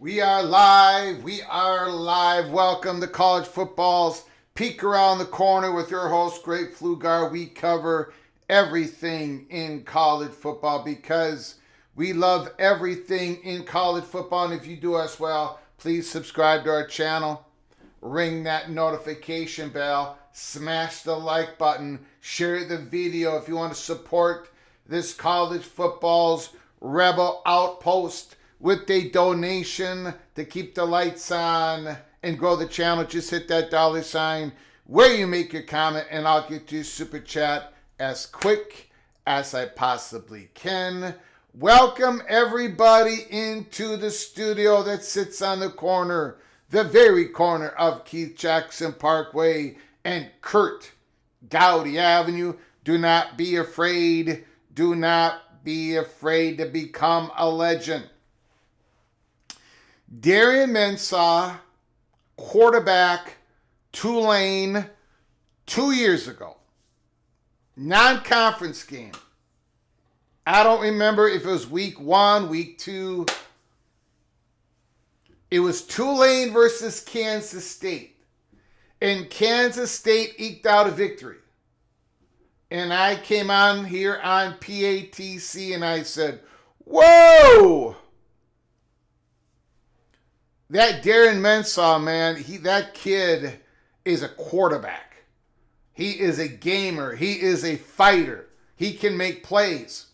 We are live. We are live. Welcome to College Football's Peek Around the Corner with your host, Greg Pflugar. We cover everything in college football because we love everything in college football. And if you do us well, please subscribe to our channel. Ring that notification bell. Smash the like button. Share the video if you want to support this college football's rebel outpost with a donation to keep the lights on and grow the channel. Just hit that $sign where you make your comment and I'll get you super chat as quick as I possibly can. Welcome everybody into the studio that sits on the corner, the very corner of Keith Jackson Parkway and Kurt Gowdy Avenue. Do not be afraid. Do not be afraid to become a legend. Darian Mensah, quarterback, Tulane, 2 years ago. Non-conference game. I don't remember if it was week 1, week 2. It was Tulane versus Kansas State. And Kansas State eked out a victory. And I came on here on PATC and I said, whoa! That Darian Mensah, man, that kid is a quarterback. He is a gamer. He is a fighter. He can make plays.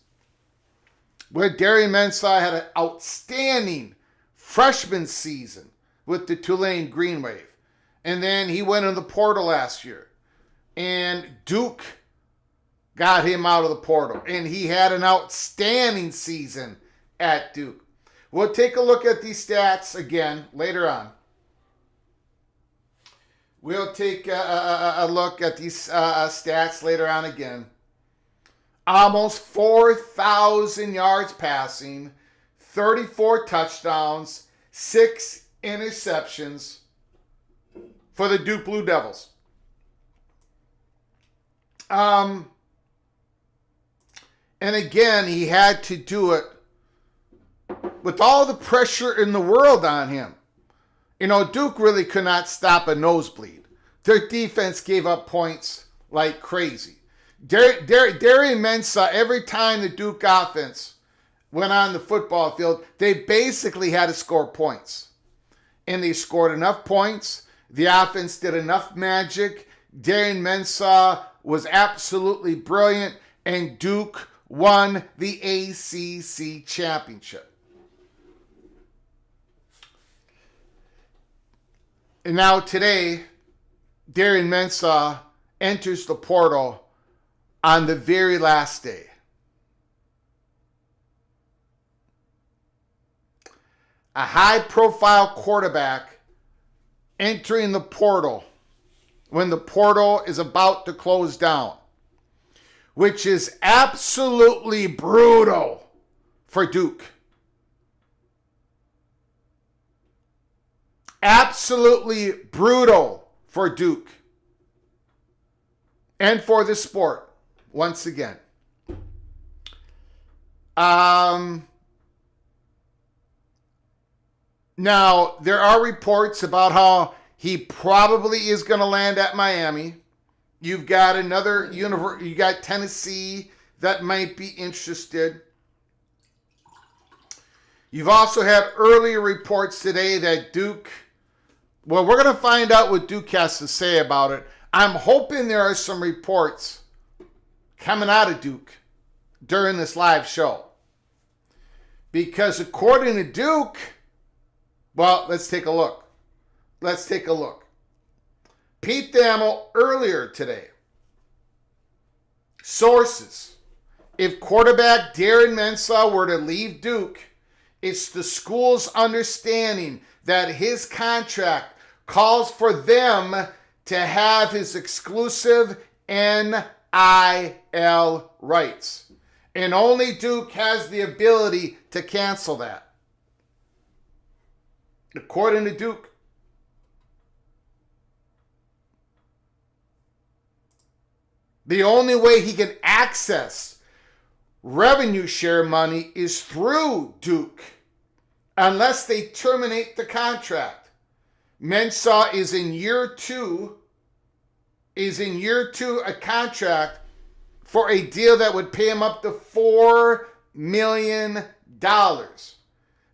Where Darian Mensah had an outstanding freshman season with the Tulane Green Wave. And then he went in the portal last year. And Duke got him out of the portal. And he had an outstanding season at Duke. We'll take a look at these stats again later on. We'll take a look at these stats later on again. Almost 4,000 yards passing, 34 touchdowns, 6 interceptions for the Duke Blue Devils. And again, he had to do it with all the pressure in the world on him. You know, Duke really could not stop a nosebleed. Their defense gave up points like crazy. Darian Mensah, every time the Duke offense went on the football field, they basically had to score points. And they scored enough points. The offense did enough magic. Darian Mensah was absolutely brilliant. And Duke won the ACC championship. And now today, Darian Mensah enters the portal on the very last day. A high-profile quarterback entering the portal when the portal is about to close down, which is absolutely brutal for Duke. Absolutely brutal for Duke and for the sport once again. Now, there are reports about how he probably is going to land at Miami. You've got you got Tennessee that might be interested. You've also had earlier reports today that Duke, well, we're going to find out what Duke has to say about it. I'm hoping there are some reports coming out of Duke during this live show. Because according to Duke, well, let's take a look. Pete Thamel earlier today. Sources. If quarterback Darian Mensah were to leave Duke, it's the school's understanding that his contract calls for them to have his exclusive NIL rights. And only Duke has the ability to cancel that. According to Duke. The only way he can access revenue share money is through Duke, unless they terminate the contract. Mensah is in year two a contract for a deal that would pay him up to $4 million.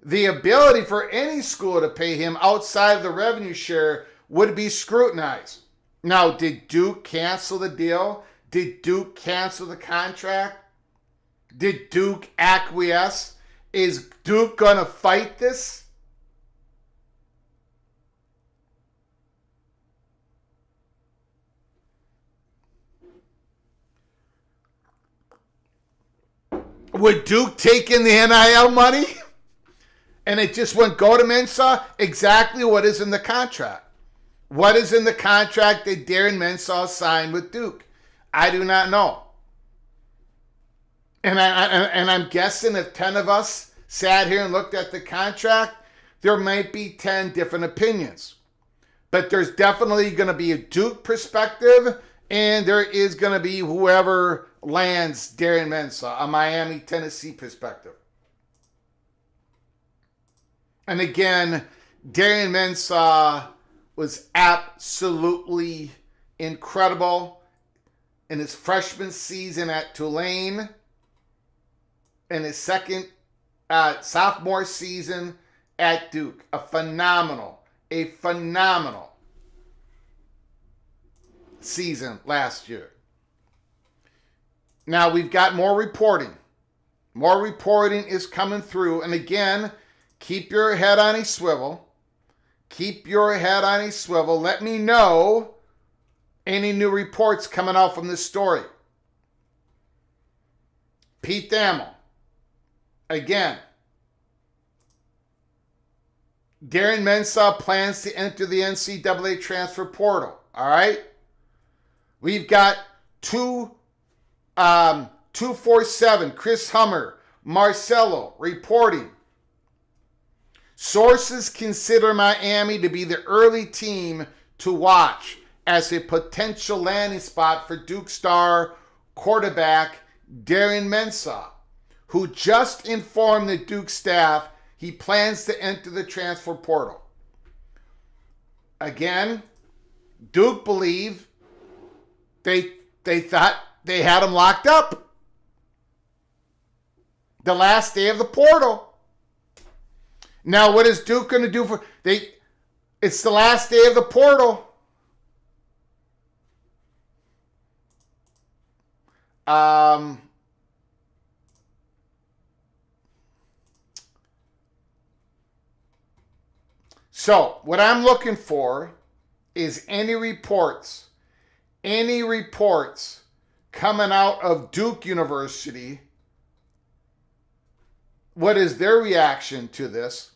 The ability for any school to pay him outside of the revenue share would be scrutinized. Now, did Duke cancel the deal? Did Duke cancel the contract? Did Duke acquiesce? Is Duke going to fight this? Would Duke take in the NIL money? And it just wouldn't go to Mensah? Exactly what is in the contract. What is in the contract that Darian Mensah signed with Duke? I do not know. And I'm guessing if 10 of us sat here and looked at the contract, there might be 10 different opinions. But there's definitely going to be a Duke perspective, and there is going to be whoever lands Darian Mensah, a Miami, Tennessee perspective. And again, Darian Mensah was absolutely incredible in his freshman season at Tulane, in his second sophomore season at Duke. A phenomenal season last year. Now we've got more reporting. More reporting is coming through. And again, keep your head on a swivel. Keep your head on a swivel. Let me know any new reports coming out from this story. Pete Thamel. Again, Darian Mensah plans to enter the NCAA transfer portal. All right. We've got 247, Chris Hummer, Marcelo reporting. Sources consider Miami to be the early team to watch as a potential landing spot for Duke star quarterback Darian Mensah, who just informed the Duke staff he plans to enter the transfer portal. Again, Duke believed they thought they had him locked up. The last day of the portal. Now, what is Duke going to do for... It's the last day of the portal. So, what I'm looking for is any reports coming out of Duke University. What is their reaction to this?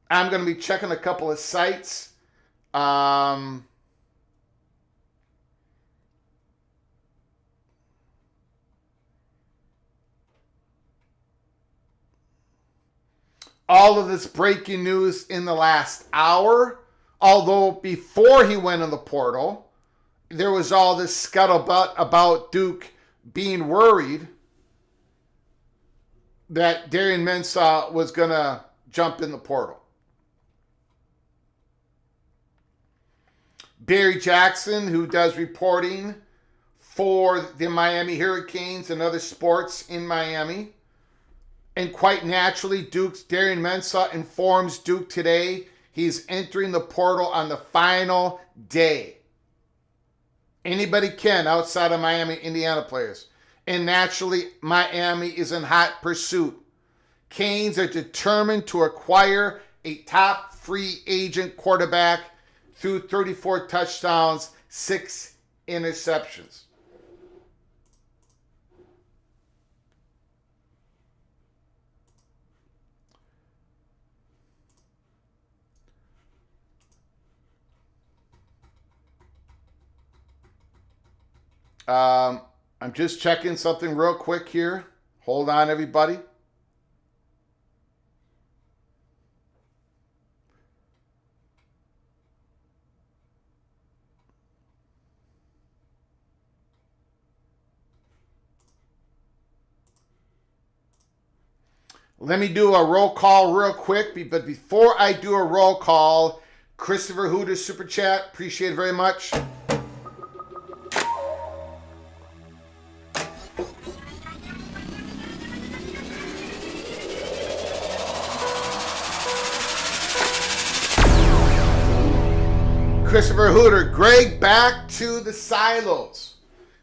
I'm going to be checking a couple of sites. All of this breaking news in the last hour, although before he went in the portal, there was all this scuttlebutt about Duke being worried that Darian Mensah was going to jump in the portal. Barry Jackson, who does reporting for the Miami Hurricanes and other sports in Miami, and quite naturally, Duke's Darian Mensah informs Duke today he's entering the portal on the final day. Anybody can outside of Miami, Indiana players. And naturally, Miami is in hot pursuit. Canes are determined to acquire a top free agent quarterback through 34 touchdowns, 6 interceptions. I'm just checking something real quick here. Hold on, everybody. Let me do a roll call real quick, but before I do a roll call, Christopher Hooter Super Chat, appreciate it very much. Christopher Hooter, Greg, back to the silos.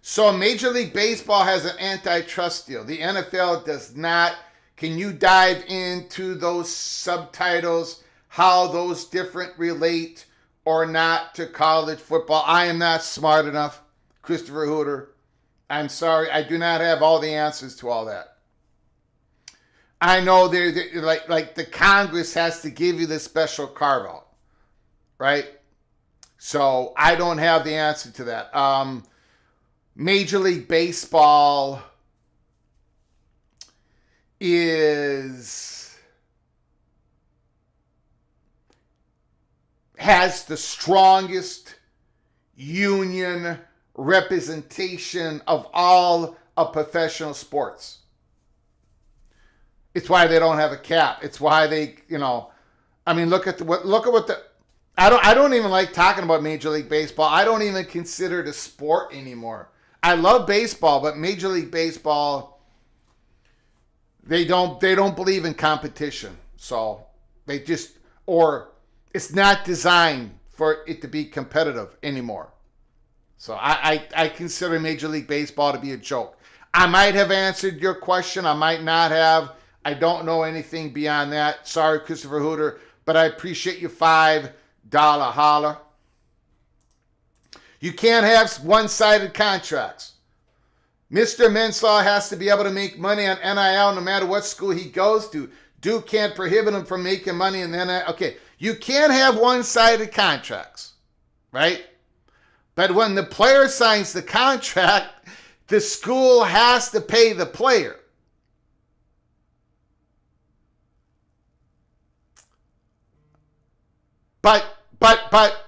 So Major League Baseball has an antitrust deal. The NFL does not. Can you dive into those subtitles, how those different relate or not to college football? I am not smart enough, Christopher Hooter. I'm sorry, I do not have all the answers to all that. I know like the Congress has to give you this special carve-out, right? So I don't have the answer to that. Major League Baseball has the strongest union representation of all of professional sports. It's why they don't have a cap. It's why they, look at what the I don't even like talking about Major League Baseball. I don't even consider it a sport anymore. I love baseball, but Major League Baseball, they don't believe in competition. So it's not designed for it to be competitive anymore. So I consider Major League Baseball to be a joke. I might have answered your question. I might not have. I don't know anything beyond that. Sorry, Christopher Hooter, but I appreciate you $5 holler. You can't have one-sided contracts. Mr. Mensah has to be able to make money on NIL no matter what school he goes to. Duke can't prohibit him from making money in the NIL. Okay, you can't have one-sided contracts, right? But when the player signs the contract, the school has to pay the player. But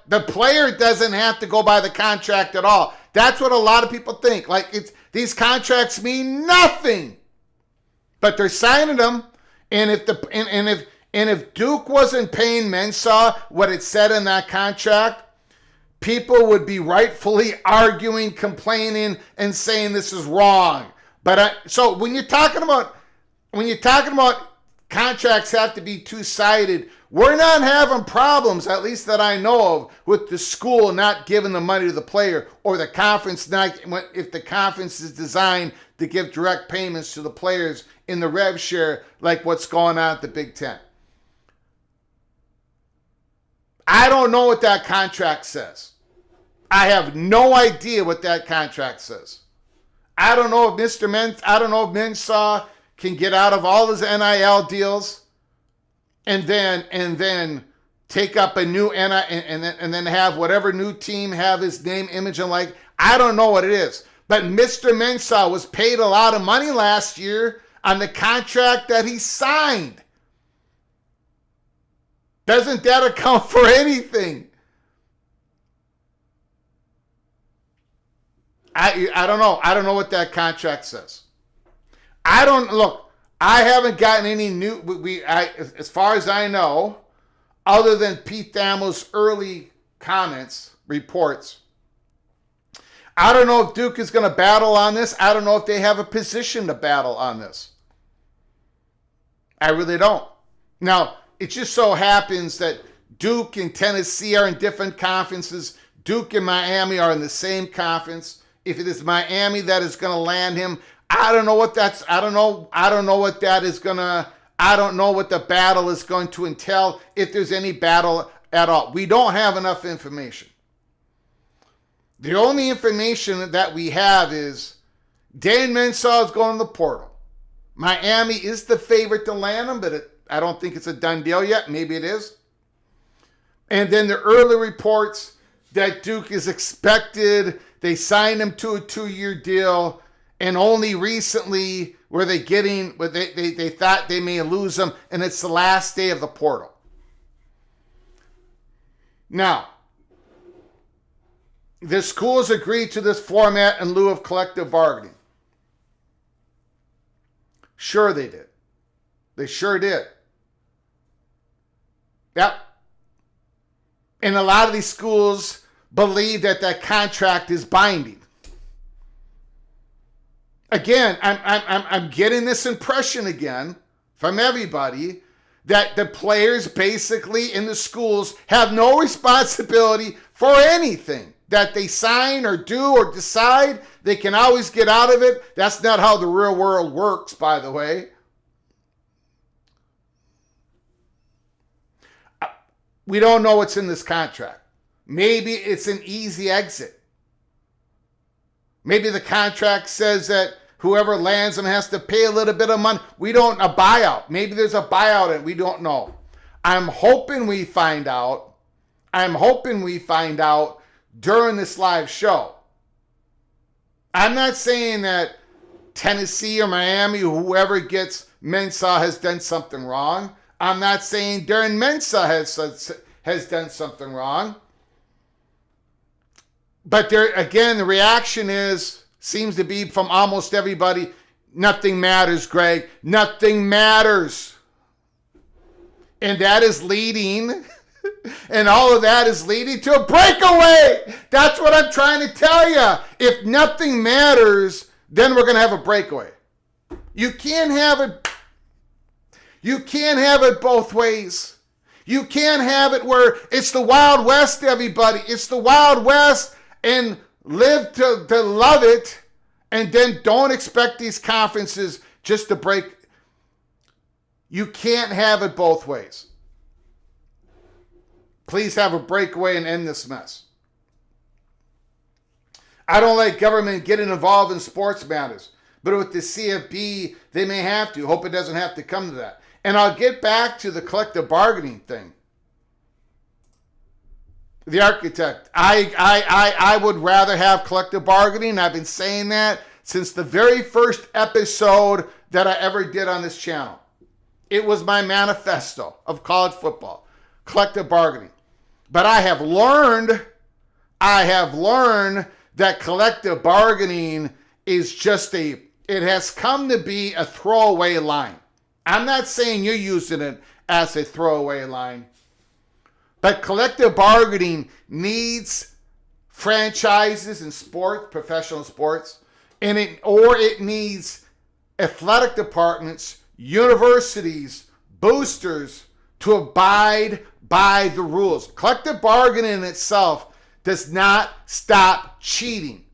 the player doesn't have to go by the contract at all. That's what a lot of people think. Like these contracts mean nothing. But they're signing them, and if Duke wasn't paying Mensah what it said in that contract, people would be rightfully arguing, complaining, and saying this is wrong. So when you're talking about contracts have to be two-sided, we're not having problems, at least that I know of, with the school not giving the money to the player, or the conference not, if the conference is designed to give direct payments to the players in the rev share, like what's going on at the Big Ten. I don't know what that contract says. I have no idea what that contract says. I don't know if Mensah can get out of all his NIL deals and then take up a new NIL and then have whatever new team have his name, image, and like. I don't know what it is. But Mr. Mensah was paid a lot of money last year on the contract that he signed. Doesn't that account for anything? I don't know. I don't know what that contract says. I haven't gotten any new, as far as I know, other than Pete Thamel's early comments, reports. I don't know if Duke is going to battle on this. I don't know if they have a position to battle on this. I really don't. Now, it just so happens that Duke and Tennessee are in different conferences. Duke and Miami are in the same conference. If it is Miami that is going to land him, I don't know what that's, I don't know what that is going to, I don't know what the battle is going to entail, if there's any battle at all. We don't have enough information. The only information that we have is Dan Mensah is going to the portal. Miami is the favorite to land him, but I don't think it's a done deal yet. Maybe it is. And then the early reports that Duke is expected, they signed him to a 2-year deal, and only recently were they getting, they thought they may lose him, and it's the last day of the portal. Now, the schools agreed to this format in lieu of collective bargaining. Sure they did. They sure did. Yep. And a lot of these schools believe that that contract is binding. Again, I'm getting this impression again from everybody that the players basically in the schools have no responsibility for anything that they sign or do or decide. They can always get out of it. That's not how the real world works, by the way. We don't know what's in this contract. Maybe it's an easy exit. Maybe the contract says that whoever lands them has to pay a little bit of money. A buyout. Maybe there's a buyout and we don't know. I'm hoping we find out during this live show. I'm not saying that Tennessee or Miami or whoever gets Mensah has done something wrong. I'm not saying Darian Mensah has done something wrong. But there again, the reaction seems to be from almost everybody, nothing matters, Greg. Nothing matters. And that is leading, and all of that is leading to a breakaway. That's what I'm trying to tell you. If nothing matters, then we're going to have a breakaway. You can't have it both ways. You can't have it where it's the Wild West, everybody. It's the Wild West, and live to love it, and then don't expect these conferences just to break. You can't have it both ways. Please have a breakaway and end this mess. I don't like government getting involved in sports matters, but with the CFB, they may have to. Hope it doesn't have to come to that. And I'll get back to the collective bargaining thing. The architect. I would rather have collective bargaining. I've been saying that since the very first episode that I ever did on this channel. It was my manifesto of college football, collective bargaining. But I have learned that collective bargaining is just it has come to be a throwaway line. I'm not saying you're using it as a throwaway line, but collective bargaining needs franchises in sports, professional sports, and it needs athletic departments, universities, boosters to abide by the rules. Collective bargaining in itself does not stop cheating,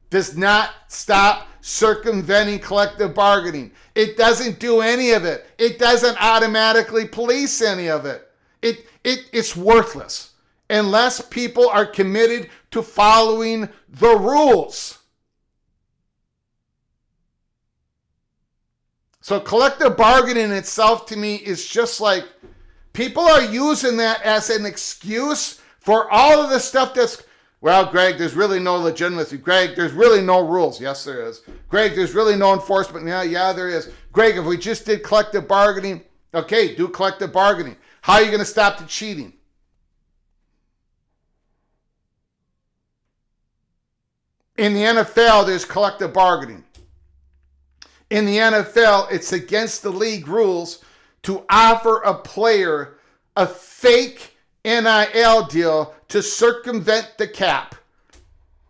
does not stop circumventing collective bargaining. It doesn't do any of it. It doesn't automatically police any of it. It's worthless unless people are committed to following the rules. So collective bargaining itself to me is just like people are using that as an excuse for all of the stuff that's, well, Greg, there's really no legitimacy. Greg, there's really no rules. Yes, there is. Greg, there's really no enforcement. Yeah, there is. Greg, if we just did collective bargaining, okay, do collective bargaining. How are you going to stop the cheating? In the NFL, there's collective bargaining. In the NFL, it's against the league rules to offer a player a fake NIL deal to circumvent the cap.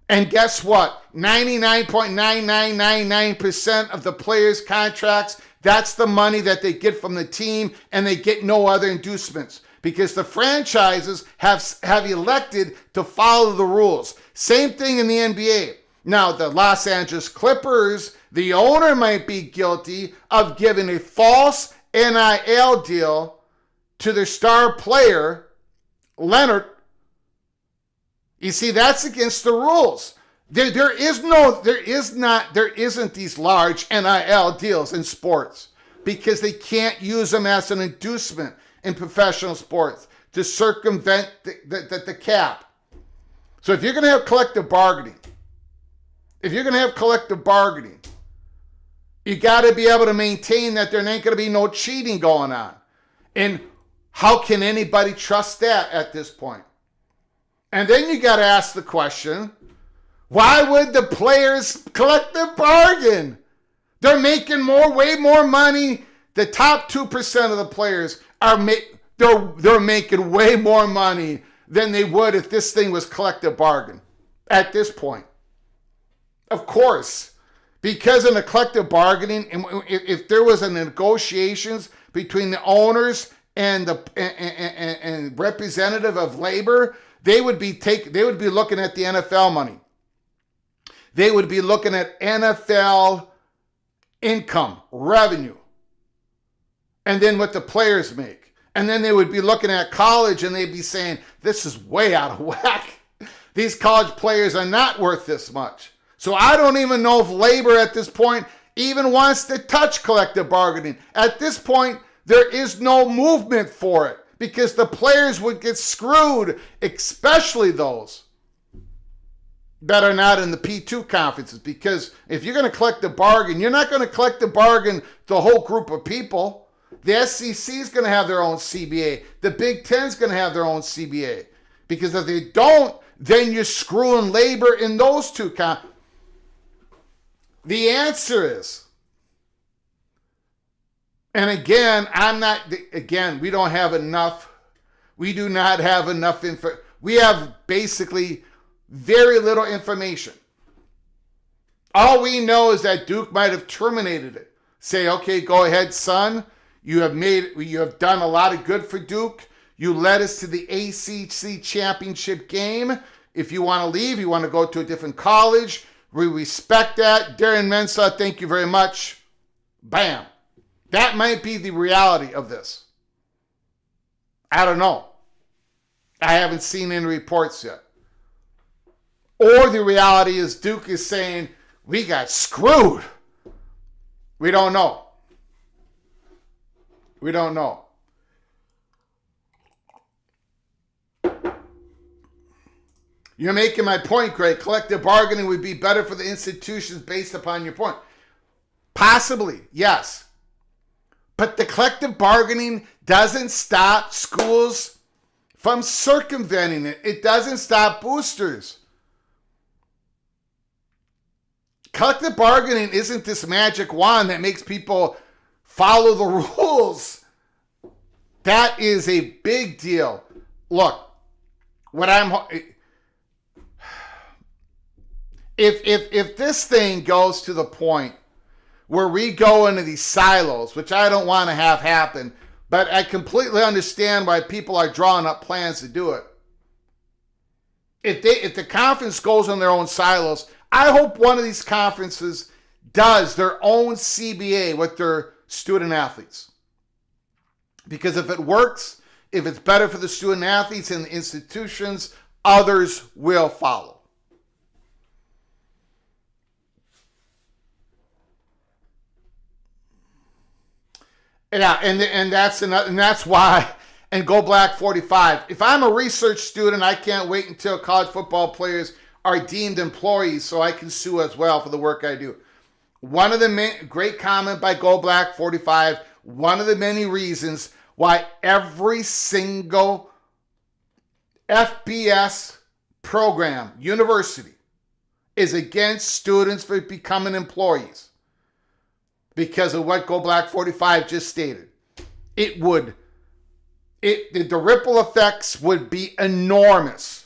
And guess what? 99.9999% of the players' contracts, that's the money that they get from the team, and they get no other inducements because the franchises have elected to follow the rules. Same thing in the NBA. Now, the Los Angeles Clippers, the owner might be guilty of giving a false NIL deal to their star player, Leonard. You see, that's against the rules. There isn't these large NIL deals in sports because they can't use them as an inducement in professional sports to circumvent the cap. So if you're going to have collective bargaining, you got to be able to maintain that there ain't going to be no cheating going on. And how can anybody trust that at this point? And then you got to ask the question, why would the players collective bargain? They're making way more money. The top 2% of the players they're making way more money than they would if this thing was collective bargain at this point. Of course, because in a collective bargaining, if there was a negotiations between the owners and the and representative of labor, they would be looking at the NFL money. They would be looking at NFL income, revenue, and then what the players make. And then they would be looking at college and they'd be saying, this is way out of whack. These college players are not worth this much. So I don't even know if labor at this point even wants to touch collective bargaining. At this point, there is no movement for it because the players would get screwed, especially those that are not in the P2 conferences. Because if you're going to collect the bargain, you're not going to collect the bargain the whole group of people. The SEC is going to have their own CBA. The Big Ten is going to have their own CBA. Because if they don't, then you're screwing labor in those two conferences. The answer is, and again, we don't have enough. We do not have enough info. We have basically very little information. All we know is that Duke might have terminated it. Say, okay, go ahead, son. You have done a lot of good for Duke. You led us to the ACC championship game. If you want to leave, you want to go to a different college, we respect that. Darian Mensah, thank you very much. Bam. That might be the reality of this. I don't know. I haven't seen any reports yet. Or the reality is Duke is saying, we got screwed. We don't know. We don't know. You're making my point, Greg. Collective bargaining would be better for the institutions based upon your point. Possibly, yes. But the collective bargaining doesn't stop schools from circumventing it. It doesn't stop boosters. Collective bargaining isn't this magic wand that makes people follow the rules. That is a big deal. Look, if this thing goes to the point where we go into these silos, which I don't want to have happen, but I completely understand why people are drawing up plans to do it. If the conference goes in their own silos, I hope one of these conferences does their own CBA with their student athletes. Because if it works, if it's better for the student athletes and the institutions, others will follow. Yeah, and that's why. And Go Black 45. If I'm a research student, I can't wait until college football players are deemed employees so I can sue as well for the work I do. One of the great comment by Go Black 45. One of the many reasons why every single FBS program, university, is against students for becoming employees. Because of what Go Black 45 just stated. The ripple effects would be enormous.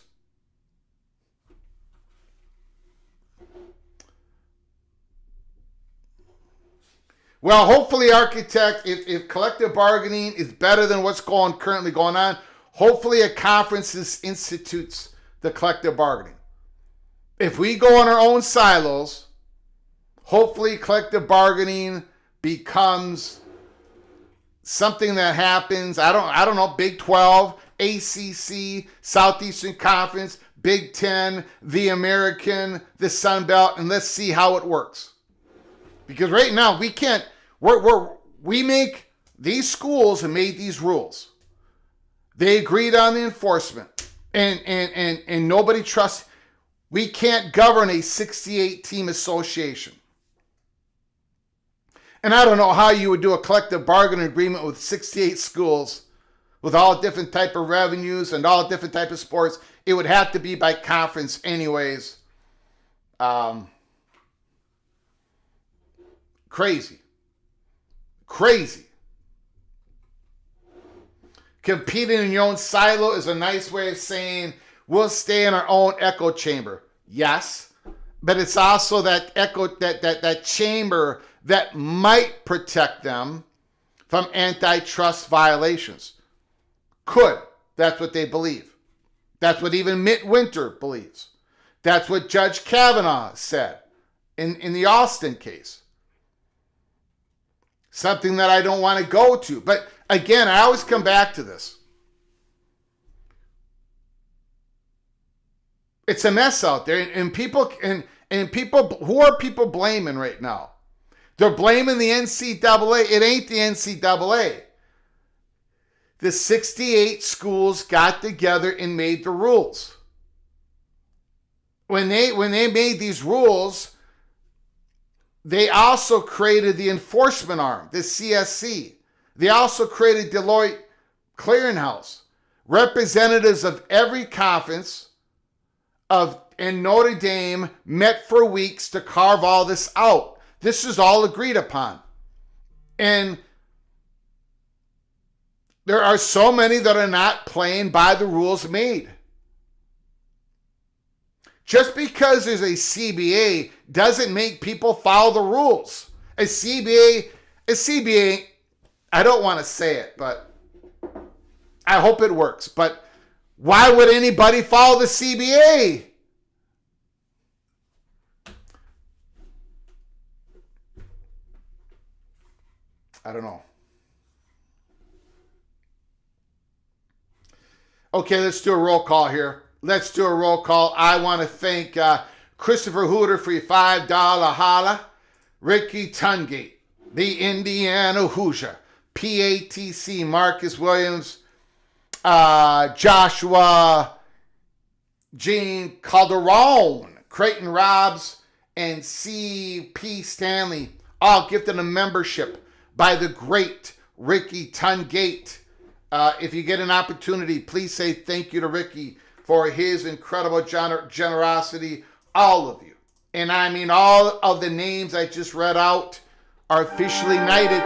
Well, hopefully, Architect, if collective bargaining is better than what's currently going on, hopefully a conference institutes the collective bargaining. If we go in our own silos, hopefully collective bargaining becomes something that happens. I don't know, Big 12, ACC, Southeastern Conference, Big 10, the American, the Sun Belt, and let's see how it works. Because right now we can't. We make these schools and made these rules. They agreed on the enforcement, and nobody trusts. We can't govern a 68 team association. And I don't know how you would do a collective bargaining agreement with 68 schools with all different type of revenues and all different type of sports. It would have to be by conference anyways. Crazy. Competing in your own silo is a nice way of saying we'll stay in our own echo chamber. Yes, but it's also that echo, that chamber that might protect them from antitrust violations. Could. That's what they believe. That's what even Mitt Winter believes. That's what Judge Kavanaugh said in the Austin case. Something that I don't want to go to. But again, I always come back to this. It's a mess out there. And people, who are people blaming right now? They're blaming the NCAA. It ain't the NCAA. The 68 schools got together and made the rules. When they made these rules, they also created the enforcement arm, the CSC. They also created Deloitte Clearinghouse. Representatives of every conference and Notre Dame met for weeks to carve all this out. This is all agreed upon. And there are so many that are not playing by the rules made. Just because there's a CBA doesn't make people follow the rules. A CBA, I don't want to say it, but I hope it works. But why would anybody follow the CBA? I don't know. Okay, let's do a roll call here. I want to thank Christopher Hooter for your $5 holla. Ricky Tungate, the Indiana Hoosier. PATC, Marcus Williams. Joshua Gene Calderon, Creighton Robs, and C.P. Stanley, all gifted a membership by the great Ricky Tungate. If you get an opportunity, please say thank you to Ricky for his incredible generosity. All of you. And I mean all of the names I just read out are officially knighted.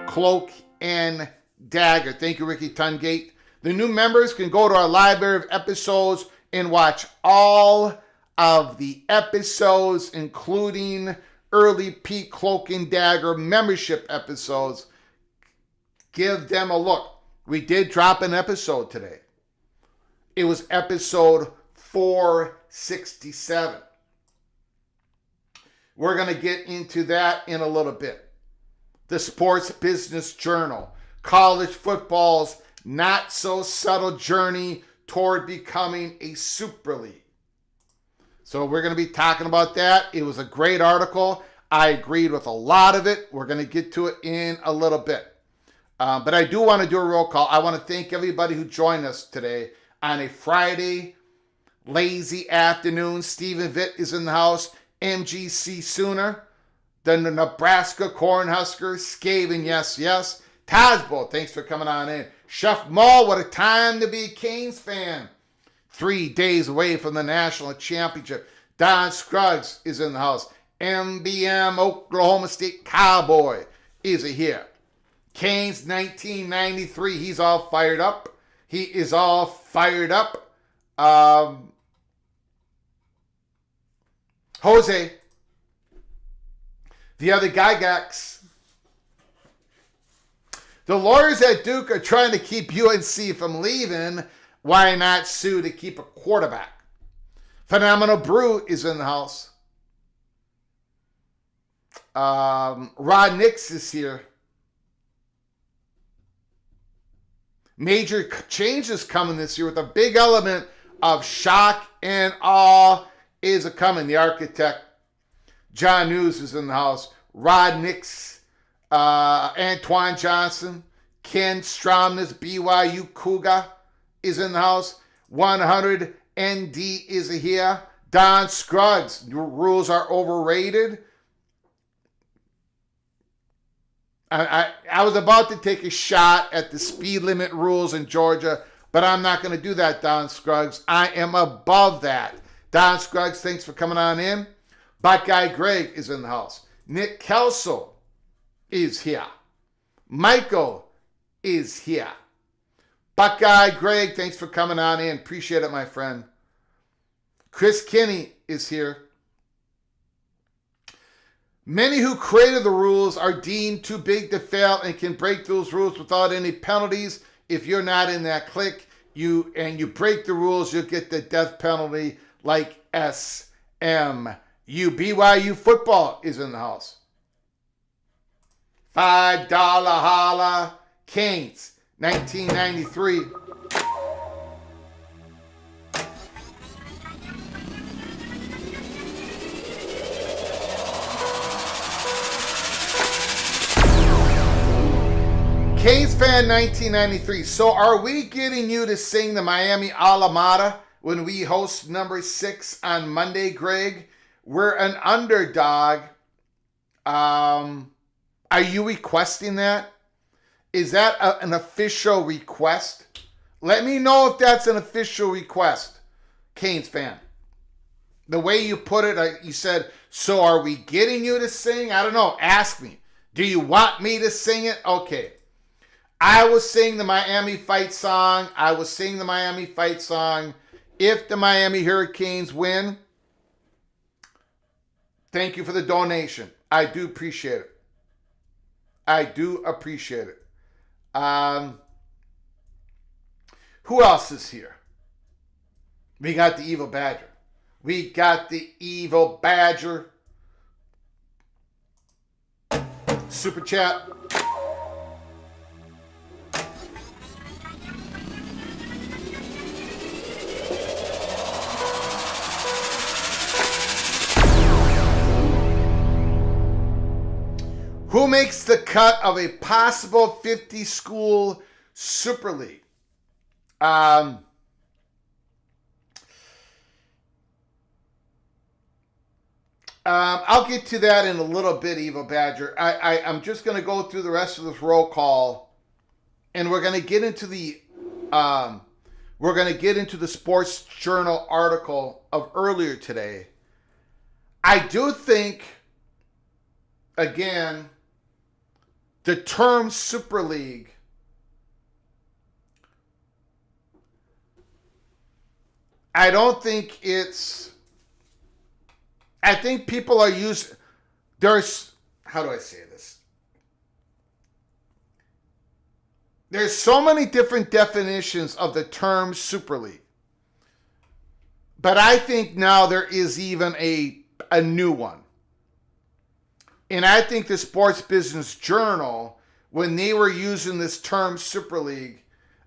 Cloak and Dagger. Thank you, Ricky Tungate. The new members can go to our library of episodes and watch all of the episodes, including early Pete Cloak and Dagger membership episodes. Give them a look. We did drop an episode today. It was episode 467. We're going to get into that in a little bit. The Sports Business Journal, college football's not so subtle journey toward becoming a Super League. So we're going to be talking about that. It was a great article. I agreed with a lot of it. We're going to get to it in a little bit. But I do want to do a roll call. I want to thank everybody who joined us today on a Friday, lazy afternoon. Stephen Vitt is in the house. MGC Sooner. The Nebraska Cornhuskers. Skaven, yes. Tazbo, thanks for coming on in. Chef Maul, what a time to be a Canes fan. 3 days away from the national championship. Don Scruggs is in the house. MBM Oklahoma State Cowboy is here. Canes 1993, he's all fired up. He is all fired up. Jose, the other Gygax. The lawyers at Duke are trying to keep UNC from leaving. Why not sue to keep a quarterback? Phenomenal Brew is in the house. Rod Nix is here. Major changes coming this year with a big element of shock and awe is a coming. The architect, John News, is in the house. Rod Nix, Antoine Johnson, Ken Stromness, BYU Cougar is in the house. 100 ND is here. Don Scruggs, rules are overrated. I was about to take a shot at the speed limit rules in Georgia, but I'm not going to do that, Don Scruggs. I am above that. Don Scruggs, thanks for coming on in. Buckeye Greg is in the house. Nick Kelso is here. Michael is here. Buckeye Greg, thanks for coming on in. Appreciate it, my friend. Chris Kinney is here. Many who created the rules are deemed too big to fail and can break those rules without any penalties. If you're not in that clique, you break the rules, you'll get the death penalty like SMU. BYU football is in the house. $5 holla. Canes, 1993. Canes fan 1993. So are we getting you to sing the Miami Alamada when we host number 6 on Monday, Greg? We're an underdog. Are you requesting that? Is that an official request? Let me know if that's an official request, Canes fan. The way you put it, you said, so are we getting you to sing? I don't know. Ask me. Do you want me to sing it? Okay. I will sing the Miami fight song. If the Miami Hurricanes win, thank you for the donation. I do appreciate it. Who else is here? We got the Evil Badger. Super chat. Who makes the cut of a possible 50-school Super League? Um, I'll get to that in a little bit, Evil Badger. I'm just going to go through the rest of this roll call, and we're going to get into the Sports Journal article of earlier today. I do think, again, the term Super League I don't think it's. I think people are used. There's. How do I say this? There's so many different definitions of the term Super League. But I think now there is even a new one. And I think the Sports Business Journal, when they were using this term Super League,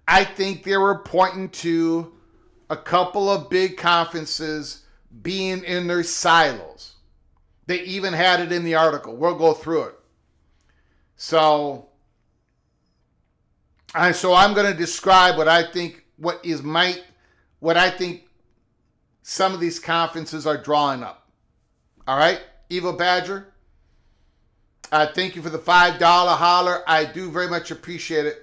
I think they were pointing to a couple of big conferences being in their silos. They even had it in the article. We'll go through it. So I'm going to describe what I think some of these conferences are drawing up. All right, Evil Badger. Thank you for the $5 holler. I do very much appreciate it.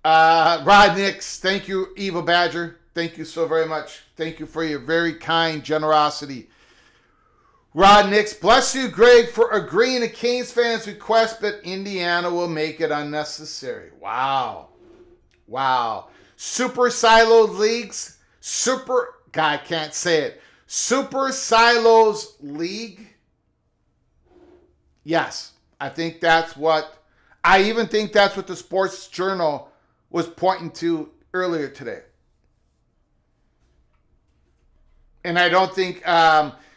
Rod Nix, thank you, Evil Badger. Thank you so very much. Thank you for your very kind generosity. Rod Nix, bless you, Greg, for agreeing to Canes fans' request, but Indiana will make it unnecessary. Wow. Super siloed leagues. I can't say it. Super Silos League? Yes, I even think that's what the Sports Journal was pointing to earlier today. And I don't think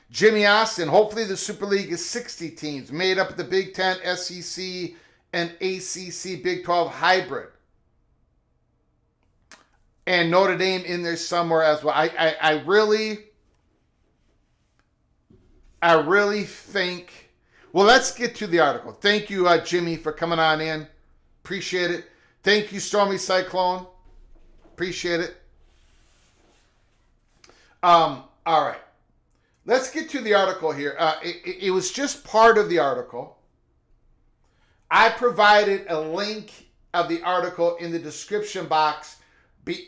Jimmy Austin, hopefully the Super League is 60 teams, made up of the Big Ten, SEC, and ACC Big 12 hybrid. And Notre Dame in there somewhere as well. I really think. Well, let's get to the article. Thank you, Jimmy, for coming on in. Appreciate it. Thank you, Stormy Cyclone. Appreciate it. All right. Let's get to the article here. It was just part of the article. I provided a link of the article in the description box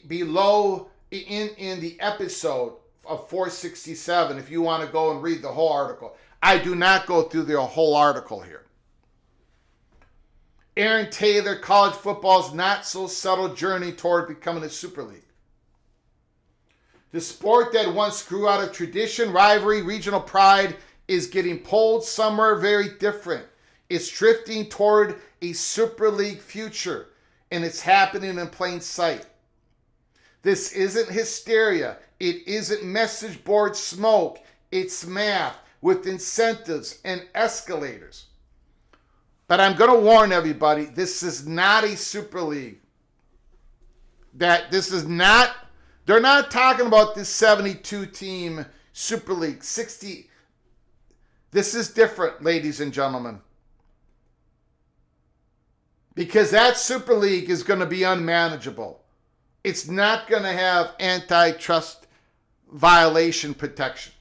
below in the episode of 467 if you want to go and read the whole article. I do not go through the whole article here. Aaron Taylor, college football's not so subtle journey toward becoming a Super League. The sport that once grew out of tradition, rivalry, regional pride is getting pulled somewhere very different. It's drifting toward a Super League future, and it's happening in plain sight. This isn't hysteria. It isn't message board smoke. It's math with incentives and escalators. But I'm going to warn everybody, this is not a Super League. They're not talking about this 72-team Super League. 60. This is different, ladies and gentlemen. Because that Super League is going to be unmanageable. It's not going to have antitrust violation protection.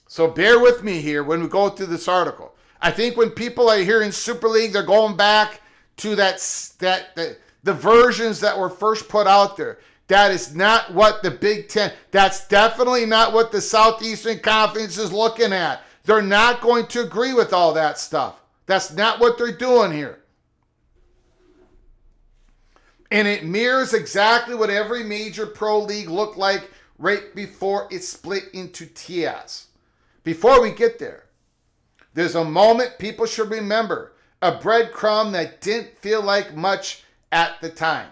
So bear with me here when we go through this article. I think when people are hearing Super League, they're going back to the versions that were first put out there. That is not what the Big Ten, that's definitely not what the Southeastern Conference is looking at. They're not going to agree with all that stuff. That's not what they're doing here. And it mirrors exactly what every major pro league looked like right before it split into tiers. Before we get there, there's a moment people should remember, a breadcrumb that didn't feel like much at the time.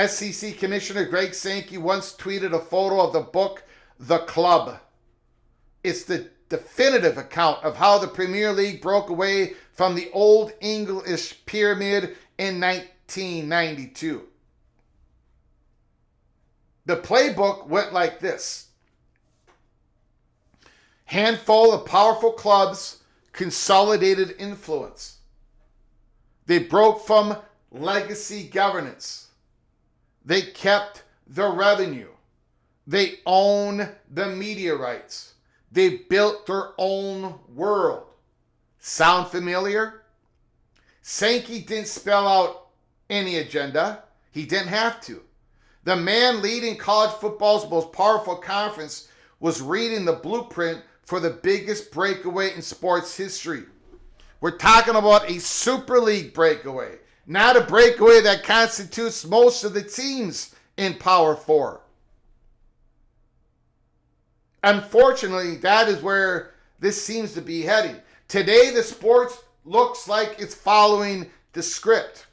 SEC Commissioner Greg Sankey once tweeted a photo of the book, The Club. It's the definitive account of how the Premier League broke away from the old English pyramid in 1992. The playbook went like this. Handful of powerful clubs, consolidated influence. They broke from legacy governance. They kept the revenue. They own the media rights. They built their own world. Sound familiar? Sankey didn't spell out any agenda. He didn't have to. The man leading college football's most powerful conference was reading the blueprint for the biggest breakaway in sports history. We're talking about a Super League breakaway, not a breakaway that constitutes most of the teams in Power 4. Unfortunately, that is where this seems to be heading. Today, the sports looks like it's following the script.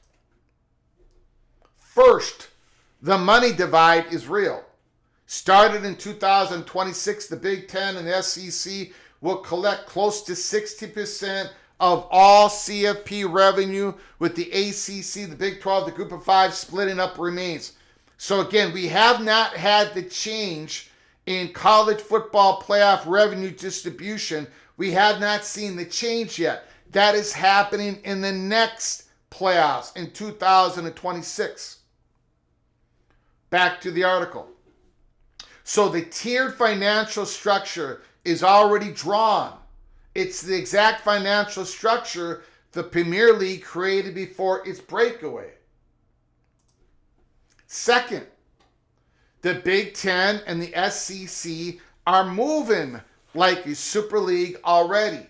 First, the money divide is real. Started in 2026, the Big Ten and the SEC will collect close to 60% of all CFP revenue, with the ACC, the Big 12, the Group of Five splitting up remains. So again, we have not had the change in college football playoff revenue distribution. We have not seen the change yet. That is happening in the next playoffs in 2026. Back to the article. So the tiered financial structure is already drawn. It's the exact financial structure the Premier League created before its breakaway. Second, the Big Ten and the SEC are moving like a Super League already.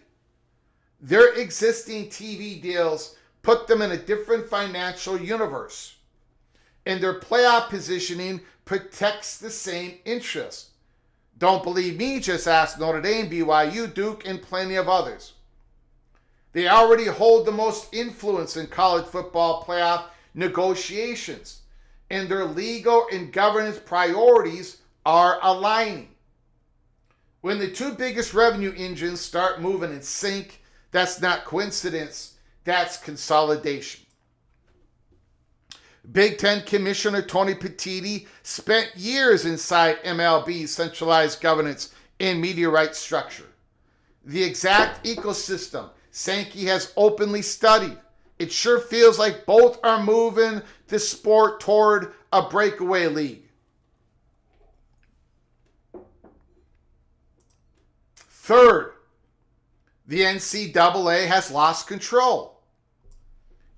Their existing TV deals put them in a different financial universe, and their playoff positioning protects the same interests. Don't believe me? Just ask Notre Dame, BYU, Duke, and plenty of others. They already hold the most influence in college football playoff negotiations, and their legal and governance priorities are aligning. When the two biggest revenue engines start moving in sync, that's not coincidence, that's consolidation. Big Ten Commissioner Tony Petitti spent years inside MLB's centralized governance and media rights structure. The exact ecosystem Sankey has openly studied. It sure feels like both are moving the sport toward a breakaway league. Third, the NCAA has lost control.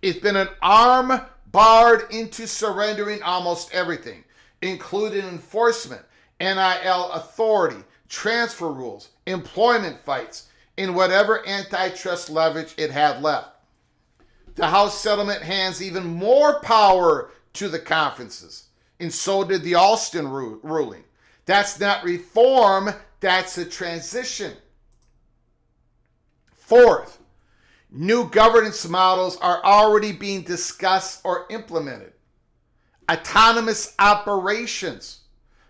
It's been an arm barred into surrendering almost everything, including enforcement, NIL authority, transfer rules, employment fights, and whatever antitrust leverage it had left. The House settlement hands even more power to the conferences, and so did the Alston ruling. That's not reform, that's a transition. Fourth, new governance models are already being discussed or implemented. Autonomous operations,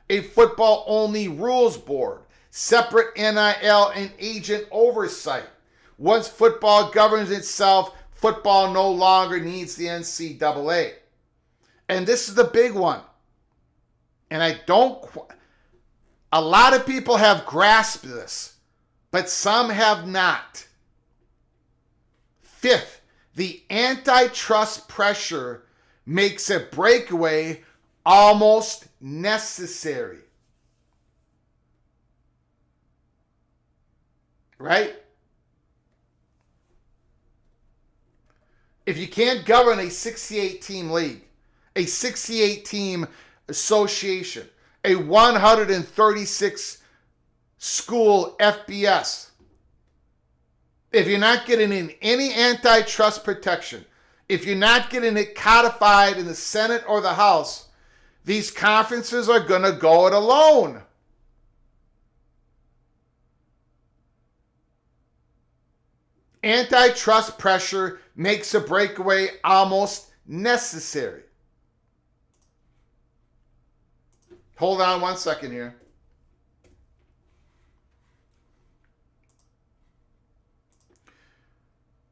a football-only rules board, separate NIL and agent oversight. Once football governs itself, football no longer needs the NCAA. And this is the big one. And a lot of people have grasped this, but some have not. Fifth, the antitrust pressure makes a breakaway almost necessary. Right? If you can't govern a 68-team league, a 68-team association, a 136-school FBS, if you're not getting in any antitrust protection, if you're not getting it codified in the Senate or the House, these conferences are going to go it alone. Antitrust pressure makes a breakaway almost necessary. Hold on one second here.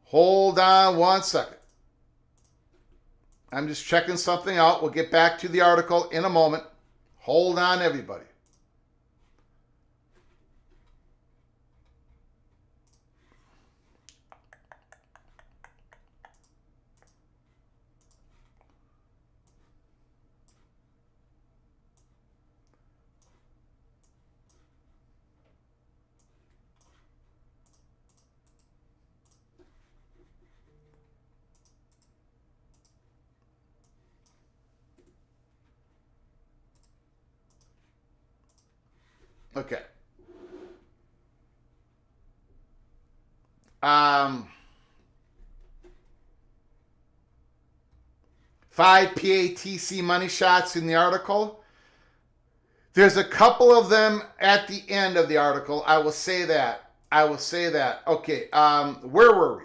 Hold on one second. I'm just checking something out. We'll get back to the article in a moment. Hold on, everybody. Okay. 5 PATC money shots in the article. There's a couple of them at the end of the article. I will say that. Okay. Where were we?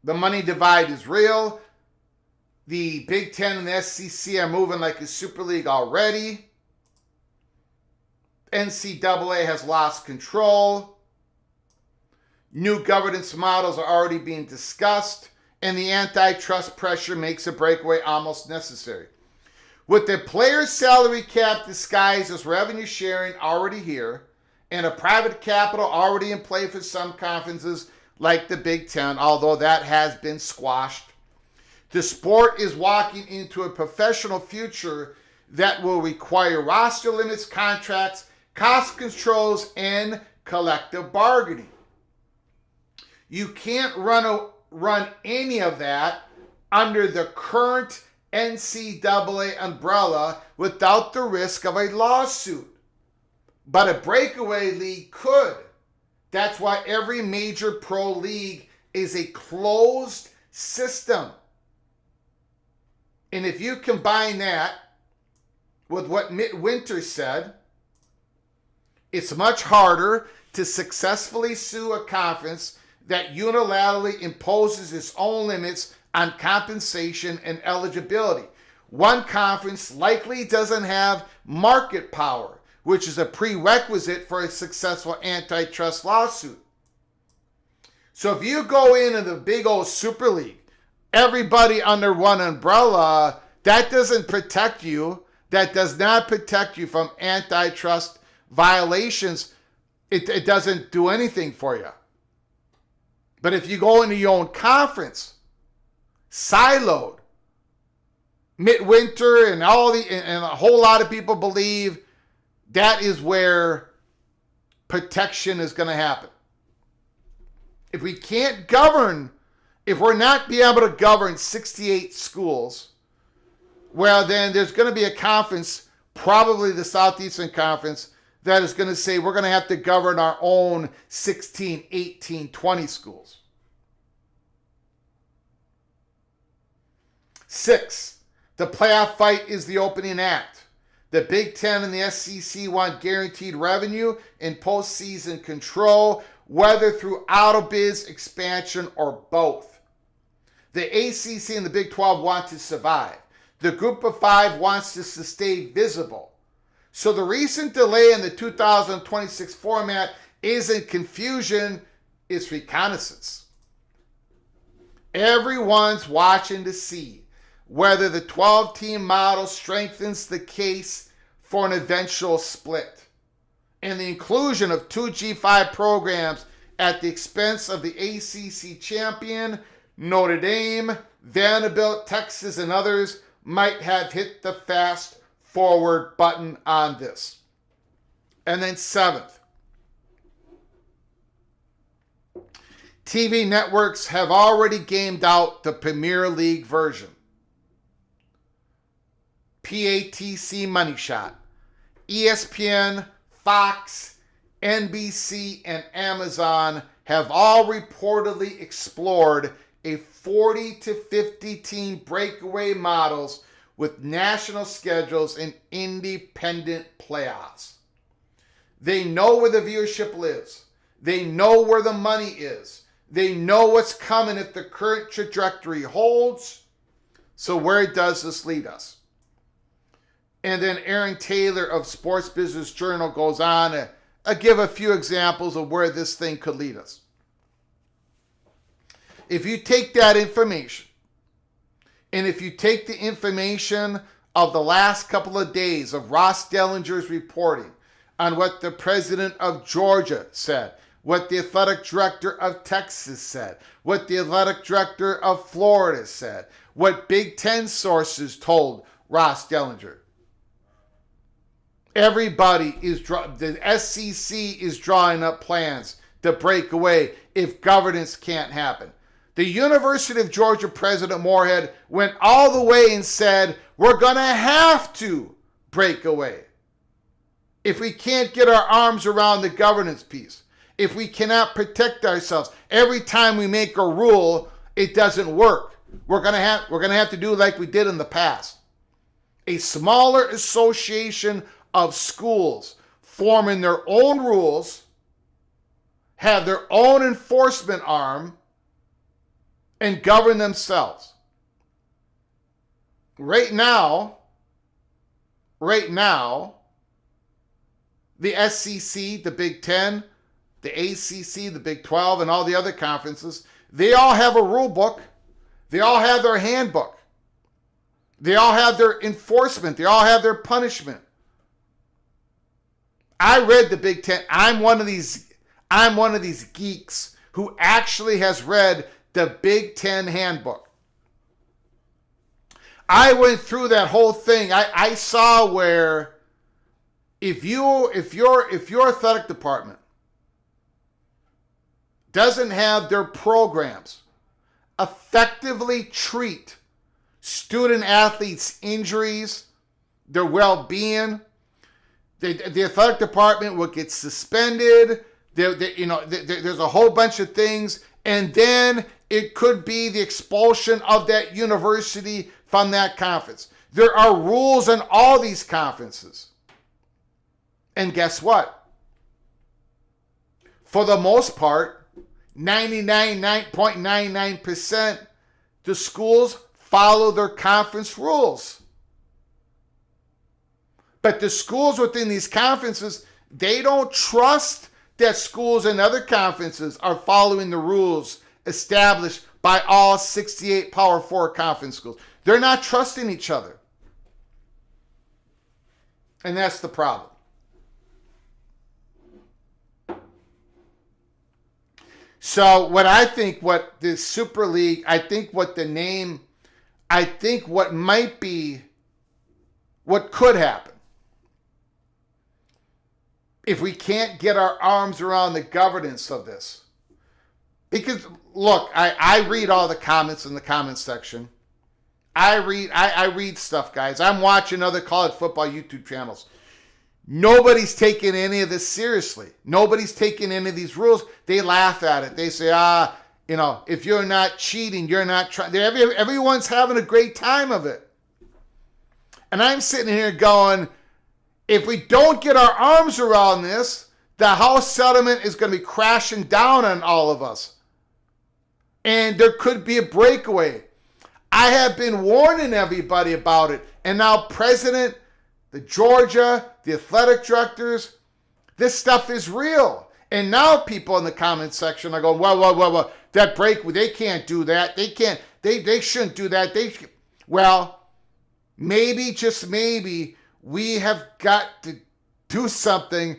The money divide is real. The Big Ten and the SEC are moving like a Super League already. NCAA has lost control. New governance models are already being discussed, and the antitrust pressure makes a breakaway almost necessary. With the player's salary cap disguised as revenue sharing already here, and a private capital already in play for some conferences like the Big Ten, although that has been squashed, the sport is walking into a professional future that will require roster limits, contracts, cost controls, and collective bargaining. You can't run any of that under the current NCAA umbrella without the risk of a lawsuit. But a breakaway league could. That's why every major pro league is a closed system. And if you combine that with what Mitt Winter said, it's much harder to successfully sue a conference that unilaterally imposes its own limits on compensation and eligibility. One conference likely doesn't have market power, which is a prerequisite for a successful antitrust lawsuit. So if you go into the big old Super League, everybody under one umbrella, that doesn't protect you. That does not protect you from antitrust violations. It doesn't do anything for you. But if you go into your own conference, siloed, Midwinter and and a whole lot of people believe that is where protection is going to happen. If we can't govern, if we're not be able to govern 68 schools, well, then there's going to be a conference, probably the Southeastern Conference, that is going to say we're going to have to govern our own 16, 18, 20 schools. 6, the playoff fight is the opening act. The Big Ten and the SEC want guaranteed revenue and postseason control, whether through out-of-biz expansion or both. The ACC and the Big 12 want to survive. The Group of Five wants to stay visible. So the recent delay in the 2026 format isn't confusion, it's reconnaissance. Everyone's watching to see whether the 12-team model strengthens the case for an eventual split, and the inclusion of 2 G5 programs at the expense of the ACC champion, Notre Dame, Vanderbilt, Texas, and others might have hit the fast forward button on this. And then 7th, TV networks have already gamed out the Premier League version. PATC Money Shot. ESPN, Fox, NBC, and Amazon have all reportedly explored a 40 to 50 team breakaway models with national schedules and independent playoffs. They know where the viewership lives. They know where the money is. They know what's coming if the current trajectory holds. So where does this lead us? And then Aaron Taylor of Sports Business Journal goes on to give a few examples of where this thing could lead us. If you take that information, and if you take the information of the last couple of days of Ross Dellinger's reporting on what the president of Georgia said, what the athletic director of Texas said, what the athletic director of Florida said, what Big Ten sources told Ross Dellinger. Everybody is the SEC is drawing up plans to break away if governance can't happen. The University of Georgia President Moorhead went all the way and said, we're going to have to break away. If we can't get our arms around the governance piece, if we cannot protect ourselves, every time we make a rule, it doesn't work. We're going to have to do like we did in the past. A smaller association of schools forming their own rules, have their own enforcement arm, and govern themselves. Right now, the SEC, the Big Ten, the ACC, the Big 12, and all the other conferences, they all have a rule book. They all have their handbook. They all have their enforcement. They all have their punishment. I read the Big Ten. I'm one of these geeks who actually has read the Big Ten handbook. I went through that whole thing. I saw where if your athletic department doesn't have their programs effectively treat student athletes' injuries, their well-being, the athletic department will get suspended. There's a whole bunch of things, and then it could be the expulsion of that university from that conference. There are rules in all these conferences. And guess what? For the most part, 99.99%, the schools follow their conference rules. But the schools within these conferences, they don't trust that schools in other conferences are following the rules established by all 68 Power 4 conference schools. They're not trusting each other. And that's the problem. So what the Super League, what could happen if we can't get our arms around the governance of this. Because, look, I read all the comments in the comments section. I read stuff, guys. I'm watching other college football YouTube channels. Nobody's taking any of this seriously. Nobody's taking any of these rules. They laugh at it. They say, if you're not cheating, you're not trying. Everyone's having a great time of it. And I'm sitting here going, if we don't get our arms around this, the House settlement is going to be crashing down on all of us. And there could be a breakaway. I have been warning everybody about it. And now the Georgia, the athletic directors, this stuff is real. And now people in the comments section are going, well, that breakaway, they can't do that. They shouldn't do that. Well, maybe, just maybe, we have got to do something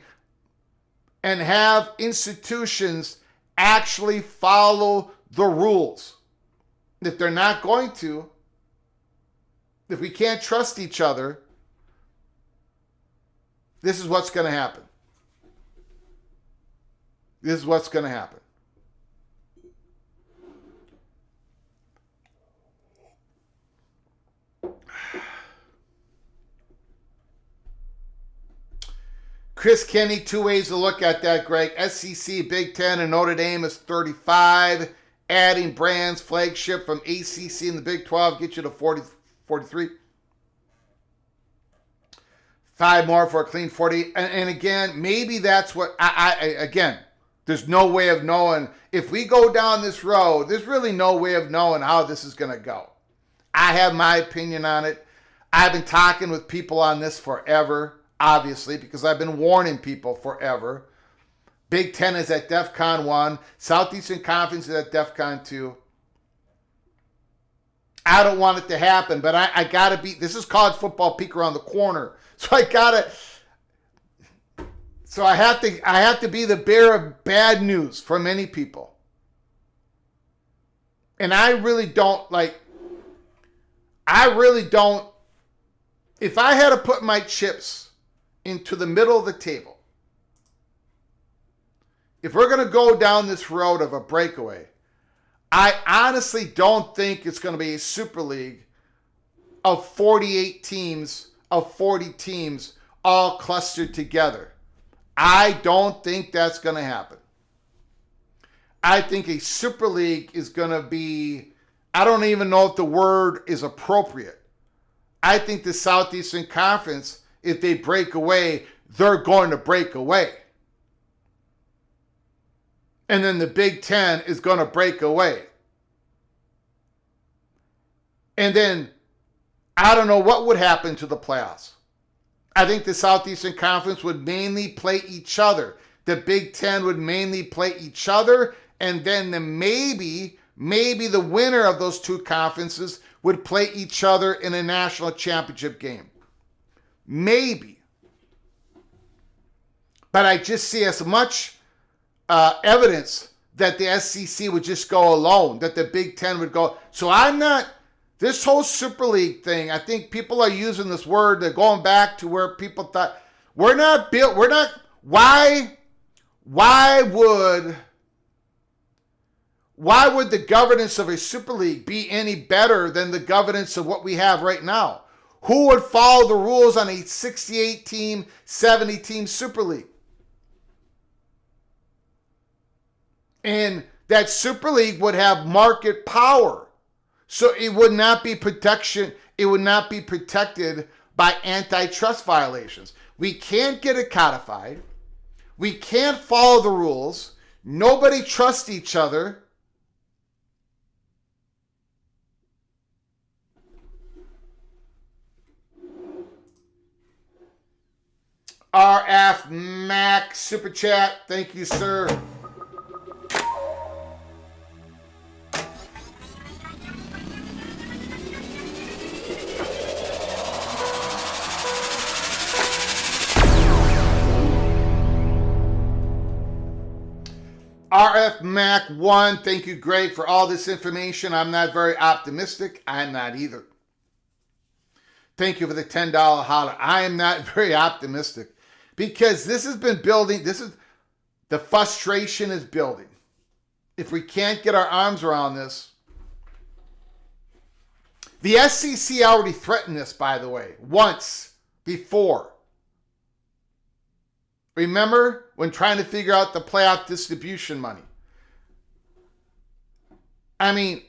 and have institutions actually follow the rules. If they're not going to, if we can't trust each other, this is what's going to happen. This is what's going to happen. Chris Kenny, two ways to look at that, Greg. SEC, Big Ten, and Notre Dame is 35. Adding Brand's flagship from ACC and the Big 12 gets you to 43. 5 more for a clean 40. And again, maybe that's what, again, there's no way of knowing. If we go down this road, there's really no way of knowing how this is going to go. I have my opinion on it. I've been talking with people on this forever, obviously, because I've been warning people forever. Big Ten is at DEFCON 1. Southeastern Conference is at DEFCON 2. I don't want it to happen, but I got to be, this is college football peek around the corner. So I have to be the bearer of bad news for many people. And I really don't, if I had to put my chips into the middle of the table, if we're going to go down this road of a breakaway, I honestly don't think it's going to be a Super League of 48 teams, of 40 teams, all clustered together. I don't think that's going to happen. I think a Super League is going to be, I don't even know if the word is appropriate. I think the Southeastern Conference, if they break away, they're going to break away. And then the Big Ten is going to break away. And then I don't know what would happen to the playoffs. I think the Southeastern Conference would mainly play each other. The Big Ten would mainly play each other. And then maybe the winner of those two conferences would play each other in a national championship game. Maybe. But I just see as much evidence that the SEC would just go alone, that the Big Ten would go. So I'm not, this whole Super League thing, I think people are using this word, they're going back to where people thought, why would the governance of a Super League be any better than the governance of what we have right now? Who would follow the rules on a 68-team, 70-team Super League? And that Super League would have market power. So it would not be protection. It would not be protected by antitrust violations. We can't get it codified. We can't follow the rules. Nobody trusts each other. RF Mac Super Chat. Thank you, sir. RF Mac 1, thank you, Greg, for all this information. I'm not very optimistic. I'm not either. Thank you for the $10 holler. I am not very optimistic because this has been building. The frustration is building. If we can't get our arms around this. The SEC already threatened this, by the way, once before. Remember when trying to figure out the playoff distribution money? I mean,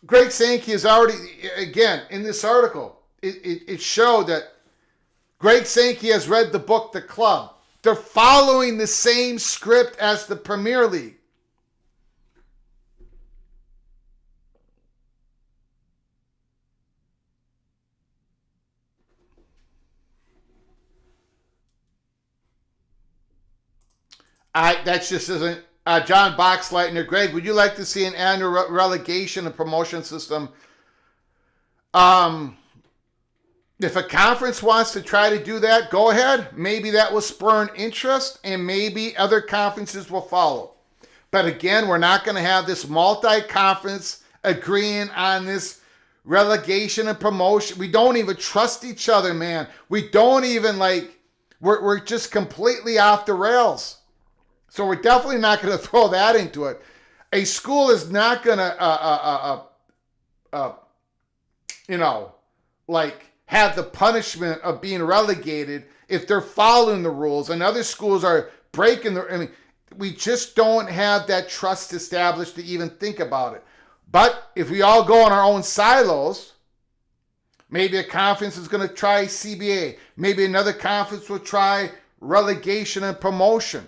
Greg Sankey is already, again, in this article, it showed that Greg Sankey has read the book, The Club. They're following the same script as the Premier League. That just isn't. John Boxleitner, Greg, would you like to see an annual relegation and promotion system? If a conference wants to try to do that, go ahead. Maybe that will spur an interest, and maybe other conferences will follow. But again, we're not going to have this multi-conference agreeing on this relegation and promotion. We don't even trust each other, man. We don't even we're just completely off the rails. So we're definitely not going to throw that into it. A school is not going to, have the punishment of being relegated if they're following the rules and other schools are breaking the. I mean, we just don't have that trust established to even think about it. But if we all go in our own silos, maybe a conference is going to try CBA. Maybe another conference will try relegation and promotion.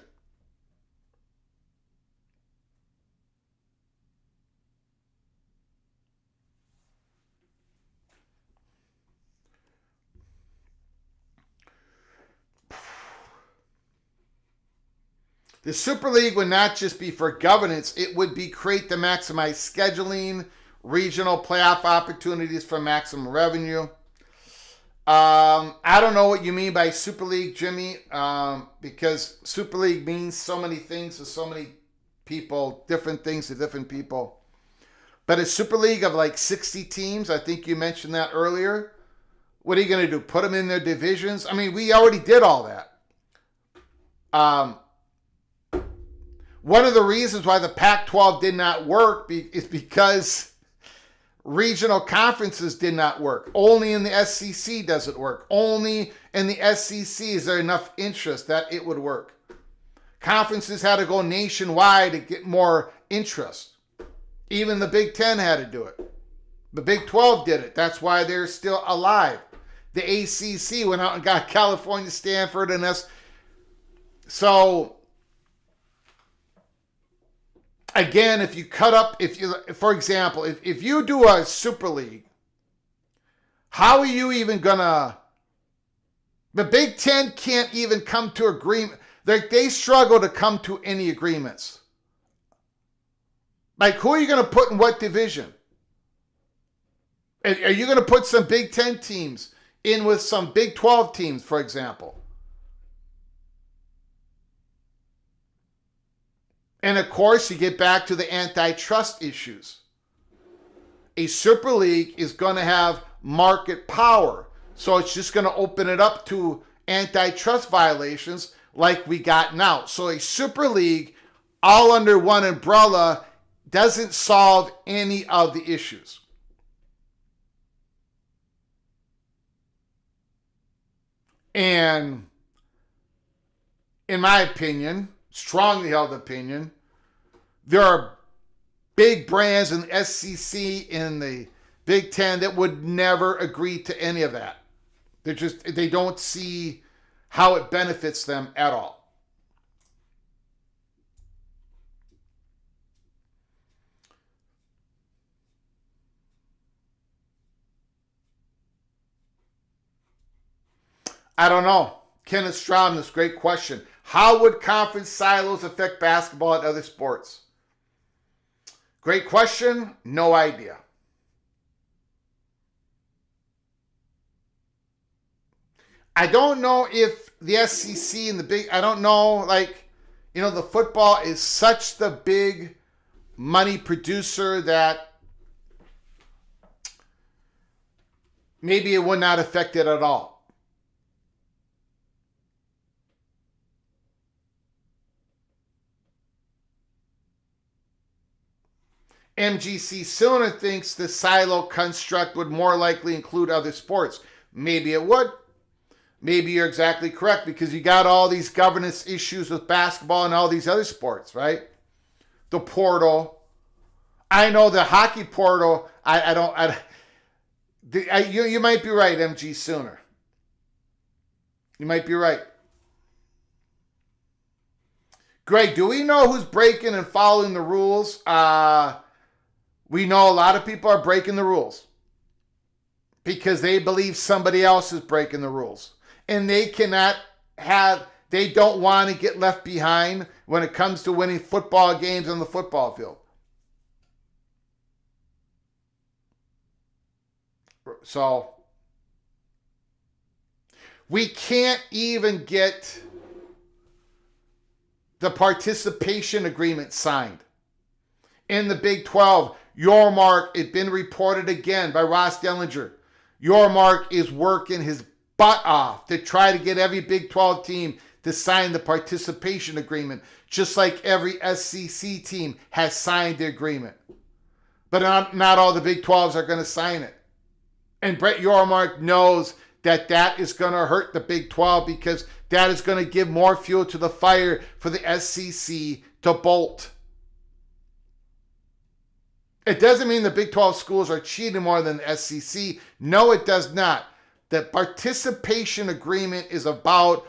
The Super League would not just be for governance, it would be create to maximize scheduling, regional playoff opportunities for maximum revenue. I don't know what you mean by Super League, Jimmy, because Super League means so many things to so many people, different things to different people. But a Super League of 60 teams, I think you mentioned that earlier. What are you going to do? Put them in their divisions? I mean, we already did all that. One of the reasons why the Pac-12 did not work is because regional conferences did not work. Only in the SEC does it work. Only in the SEC is there enough interest that it would work. Conferences had to go nationwide to get more interest. Even the Big Ten had to do it. The Big 12 did it. That's why they're still alive. The ACC went out and got California, Stanford, and us. So, again, if you cut up, for example, if you do a Super League, how are you even gonna? The Big Ten can't even come to agreement. They struggle to come to any agreements. Like, who are you gonna put in what division? Are you gonna put some Big Ten teams in with some Big 12 teams, for example? And of course, you get back to the antitrust issues. A Super League is going to have market power. So it's just going to open it up to antitrust violations like we got now. So a Super League all under one umbrella doesn't solve any of the issues. And in my opinion, strongly held opinion, there are big brands in the SEC, in the Big Ten, that would never agree to any of that. They don't see how it benefits them at all. I don't know. Kenneth Strom, this great question. How would conference silos affect basketball and other sports? Great question. No idea. I don't know if the SEC and the big, I don't know, the football is such the big money producer that maybe it would not affect it at all. MGC Sooner thinks the silo construct would more likely include other sports. Maybe it would. Maybe you're exactly correct, because you got all these governance issues with basketball and all these other sports, right? The portal. I know the hockey portal. You might be right, MG Sooner. You might be right. Greg, do we know who's breaking and following the rules? We know a lot of people are breaking the rules because they believe somebody else is breaking the rules. And they don't want to get left behind when it comes to winning football games on the football field. So, we can't even get the participation agreement signed. In the Big 12, Yormark, it's been reported again by Ross Dellinger. Yormark is working his butt off to try to get every Big 12 team to sign the participation agreement, just like every SEC team has signed the agreement. But not all the Big 12s are going to sign it. And Brett Yormark knows that is going to hurt the Big 12, because that is going to give more fuel to the fire for the SEC to bolt. It doesn't mean the Big 12 schools are cheating more than the SEC. No, it does not. The participation agreement is about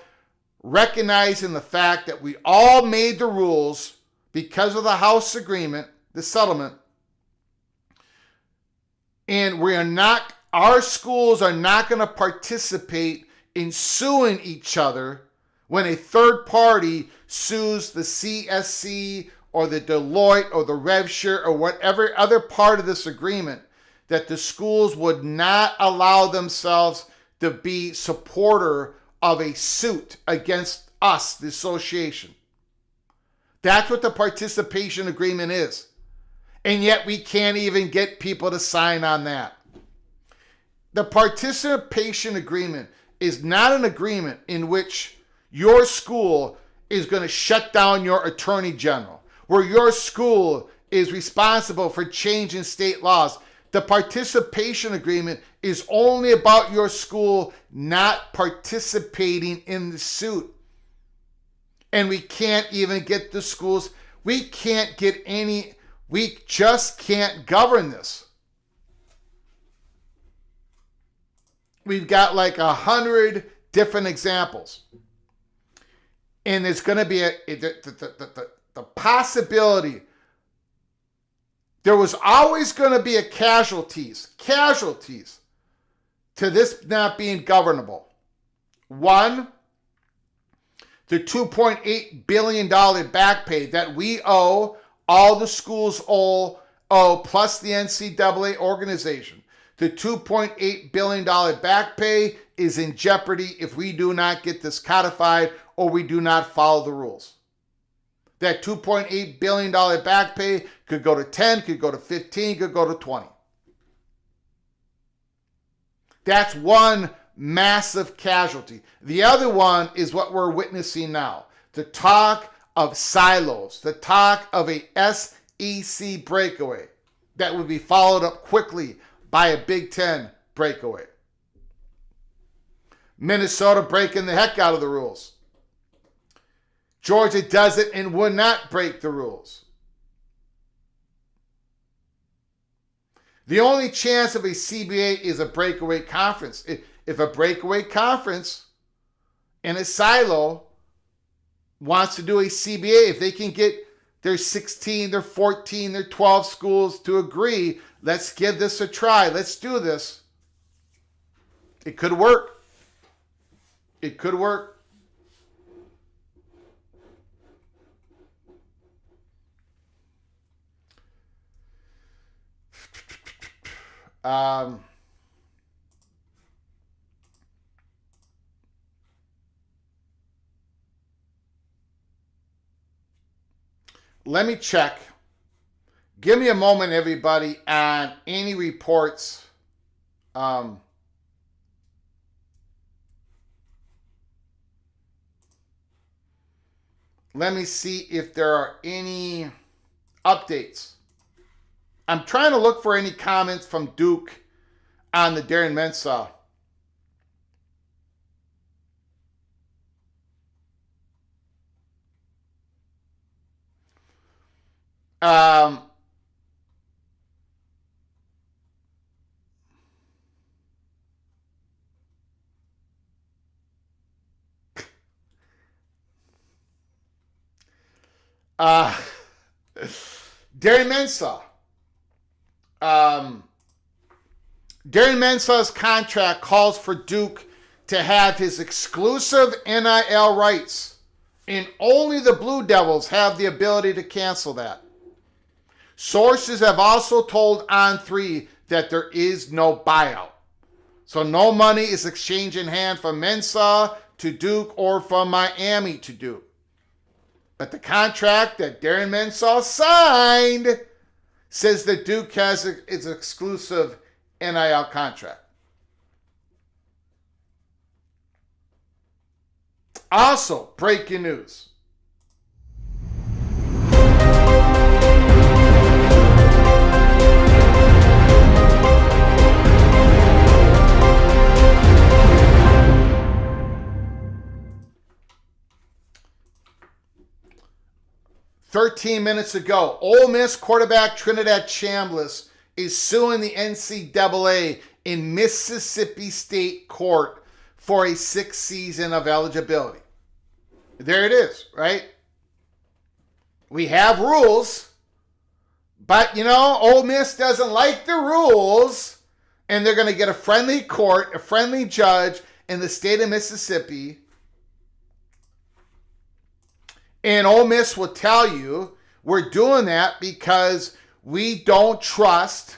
recognizing the fact that we all made the rules because of the House agreement, the settlement, and our schools are not going to participate in suing each other when a third party sues the CSC or the Deloitte or the RevShare or whatever other part of this agreement, that the schools would not allow themselves to be supporter of a suit against us, the association. That's what the participation agreement is. And yet we can't even get people to sign on that. The participation agreement is not an agreement in which your school is going to shut down your attorney general. where your school is responsible for changing state laws. The participation agreement is only about your school not participating in the suit. And we can't even get the schools. We just can't govern this. We've got like 100 different examples. And there's going to be the possibility. There was always going to be a casualties to this not being governable. One, the $2.8 billion back pay that we owe, all the schools owe plus the NCAA organization. The $2.8 billion back pay is in jeopardy if we do not get this codified or we do not follow the rules. That $2.8 billion back pay could go to 10, could go to 15, could go to 20. That's one massive casualty. The other one is what we're witnessing now. The talk of silos, the talk of a SEC breakaway that would be followed up quickly by a Big Ten breakaway. Minnesota breaking the heck out of the rules. Georgia does it and would not break the rules. The only chance of a CBA is a breakaway conference. If a breakaway conference in a silo wants to do a CBA, if they can get their 16, their 14, their 12 schools to agree, let's give this a try. Let's do this. It could work. It could work. Let me check. Give me a moment, everybody, on any reports. Let me see if there are any updates. I'm trying to look for any comments from Duke on the Darian Mensah. Darian Mensah. Darian Mensah's contract calls for Duke to have his exclusive NIL rights, and only the Blue Devils have the ability to cancel that. Sources have also told On3 that there is no buyout. So no money is exchanged in hand from Mensah to Duke or from Miami to Duke. But the contract that Darian Mensah signed says that Duke has its exclusive NIL contract. Also, breaking news. "13 minutes ago, Ole Miss quarterback Trinidad Chambliss is suing the NCAA in Mississippi State Court for a 6th season of eligibility." There it is, right? We have rules, but Ole Miss doesn't like the rules, and they're going to get a friendly court, a friendly judge in the state of Mississippi. And Ole Miss will tell you, we're doing that because we don't trust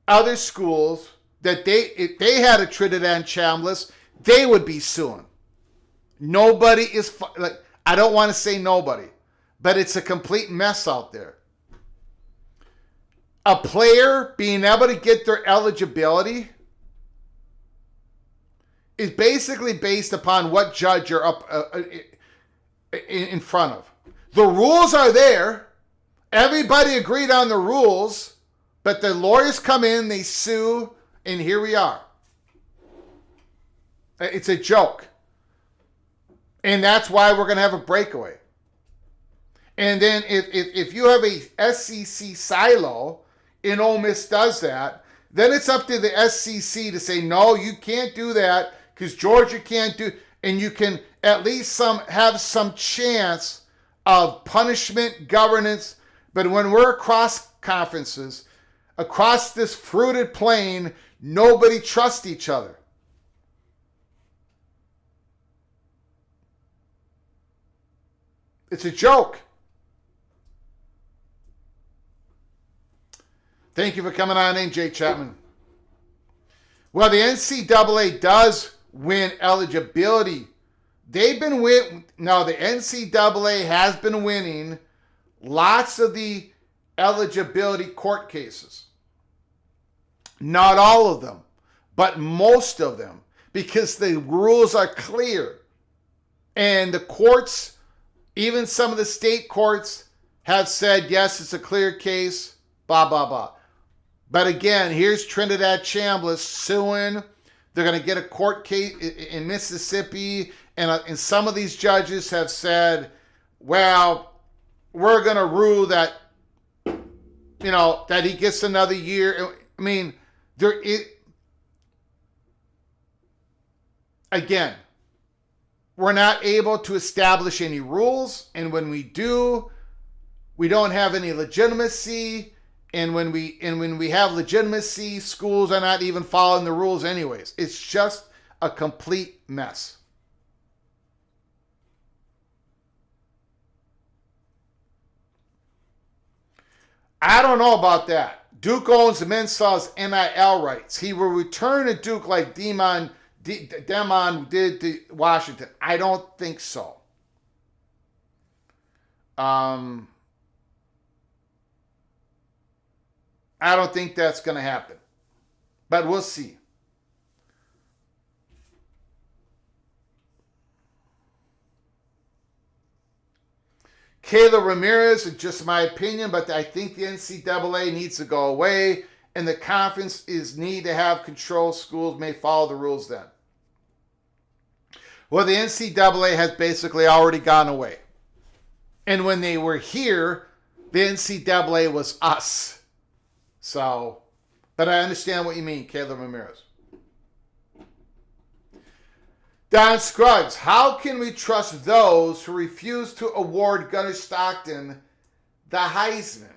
other schools that if they had a Trinidad Chambliss, they would be suing. Nobody is, I don't want to say nobody, but it's a complete mess out there. A player being able to get their eligibility is basically based upon what judge you're up in front of. The rules are there. Everybody agreed on the rules, but the lawyers come in, they sue, and here we are. It's a joke. And that's why we're going to have a breakaway. And then if you have a SEC silo and Ole Miss does that, then it's up to the SEC to say, no, you can't do that because Georgia can't do, and you can at least have some chance of punishment, governance. But when we're across conferences, across this fruited plain, nobody trusts each other. It's a joke. Thank you for coming on in, Jay Chapman. Well, the NCAA does win eligibility. They've been now the NCAA has been winning lots of the eligibility court cases. Not all of them, but most of them, because the rules are clear. And the courts, even some of the state courts, have said, yes, it's a clear case, blah, blah, blah. But again, here's Trinidad Chambliss suing. They're going to get a court case in Mississippi. And some of these judges have said, well, we're going to rule that, that he gets another year. I mean, again, we're not able to establish any rules. And when we do, we don't have any legitimacy. And when we have legitimacy, schools are not even following the rules anyways. It's just a complete mess. I don't know about that. Duke owns Mensah's NIL rights. He will return to Duke like Demon did to Washington. I don't think so. I don't think that's going to happen. But we'll see. Kayla Ramirez, it's just my opinion, but I think the NCAA needs to go away, and the conference need to have control. Schools may follow the rules then. Well, the NCAA has basically already gone away. And when they were here, the NCAA was us. So, but I understand what you mean, Kayla Ramirez. Don Scruggs, how can we trust those who refuse to award Gunnar Stockton the Heisman?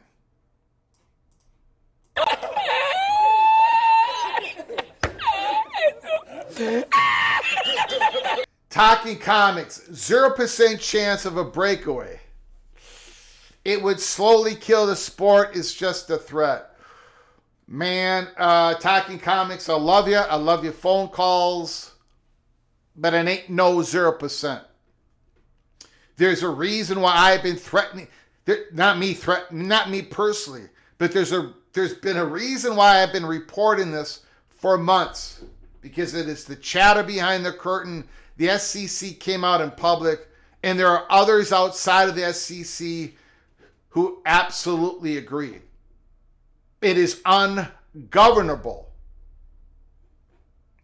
Talking Comics, 0% chance of a breakaway. It would slowly kill the sport. It's just a threat. Man, Talking Comics, I love you. I love your phone calls. But it ain't no 0%. There's a reason why I've been threatening. Not me personally, but there's been a reason why I've been reporting this for months. Because it is the chatter behind the curtain. The SEC came out in public. And there are others outside of the SEC who absolutely agree. It is ungovernable.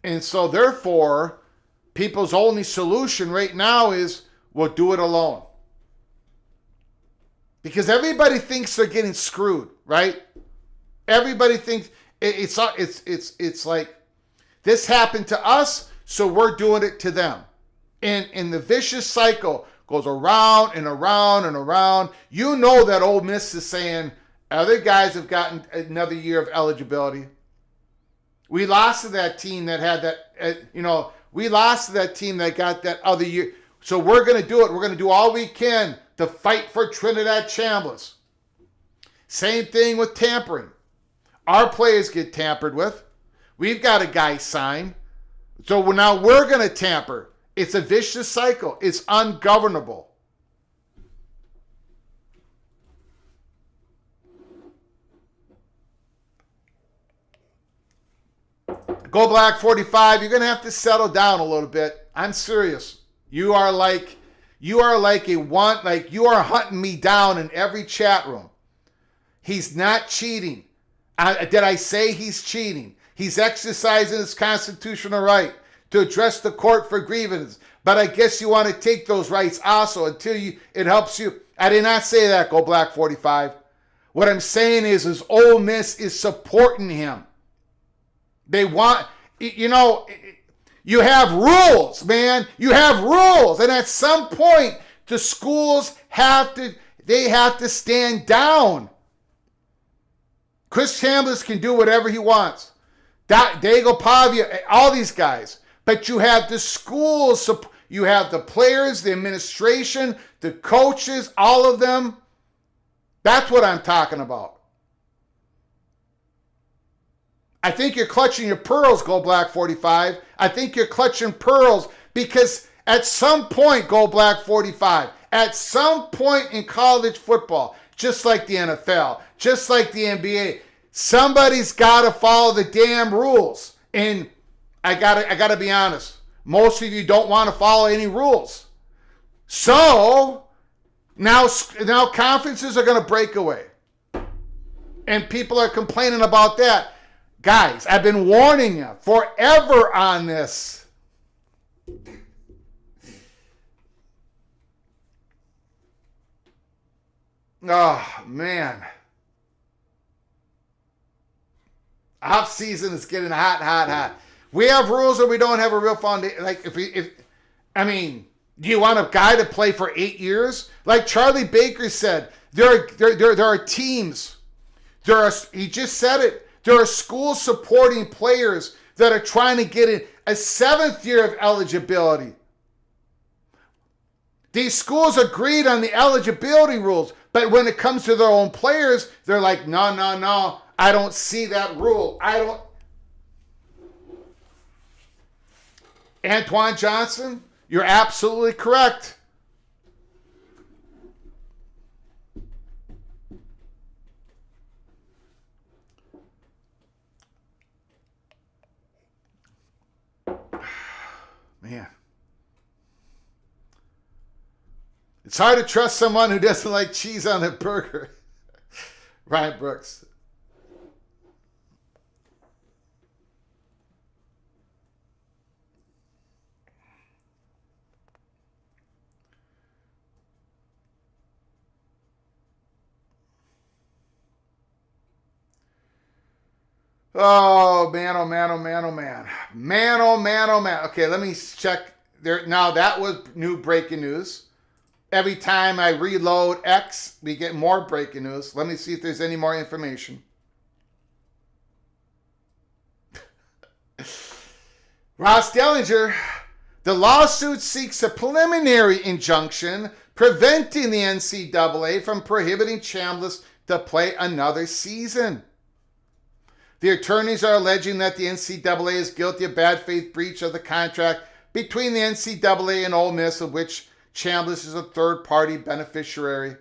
And so therefore, people's only solution right now is, we'll do it alone. Because everybody thinks they're getting screwed, right? Everybody thinks it's like, this happened to us, so we're doing it to them. And the vicious cycle goes around and around and around. You know that Ole Miss is saying, other guys have gotten another year of eligibility. We lost to that team that had that, we lost to that team that got that other year. So we're going to do it. We're going to do all we can to fight for Trinidad Chambliss. Same thing with tampering. Our players get tampered with. We've got a guy signed. So now we're going to tamper. It's a vicious cycle. It's ungovernable. Go Black 45, you're going to have to settle down a little bit. I'm serious. You are like, You are like you are hunting me down in every chat room. He's not cheating. Did I say he's cheating? He's exercising his constitutional right to address the court for grievances. But I guess you want to take those rights also until it helps you. I did not say that, Go Black 45. What I'm saying is Ole Miss is supporting him. They want, you have rules, man. You have rules. And at some point, the schools have to stand down. Chris Chambliss can do whatever he wants. Diego Pavia, all these guys. But you have the schools, you have the players, the administration, the coaches, all of them. That's what I'm talking about. I think you're clutching your pearls, Go Black 45. I think you're clutching pearls because at some point, Go Black 45, at some point in college football, just like the NFL, just like the NBA, somebody's got to follow the damn rules. And I gotta be honest. Most of you don't want to follow any rules. So now conferences are going to break away. And people are complaining about that. Guys, I've been warning you forever on this. Oh, man. Off season is getting hot. We have rules or we don't have a real foundation. Like, do you want a guy to play for 8 years? Like Charlie Baker said, there are teams. He just said it. There are schools supporting players that are trying to get in a 7th year of eligibility. These schools agreed on the eligibility rules, but when it comes to their own players, they're like, no, I don't see that rule. Antoine Johnson, you're absolutely correct. Man. It's hard to trust someone who doesn't like cheese on their burger. Ryan Brooks. Oh, man. Okay, let me check there. Now, that was new breaking news. Every time I reload X, we get more breaking news. Let me see if there's any more information. Ross Dellinger, the lawsuit seeks a preliminary injunction preventing the NCAA from prohibiting Chambliss to play another season. The attorneys are alleging that the NCAA is guilty of bad faith breach of the contract between the NCAA and Ole Miss, of which Chambliss is a third-party beneficiary.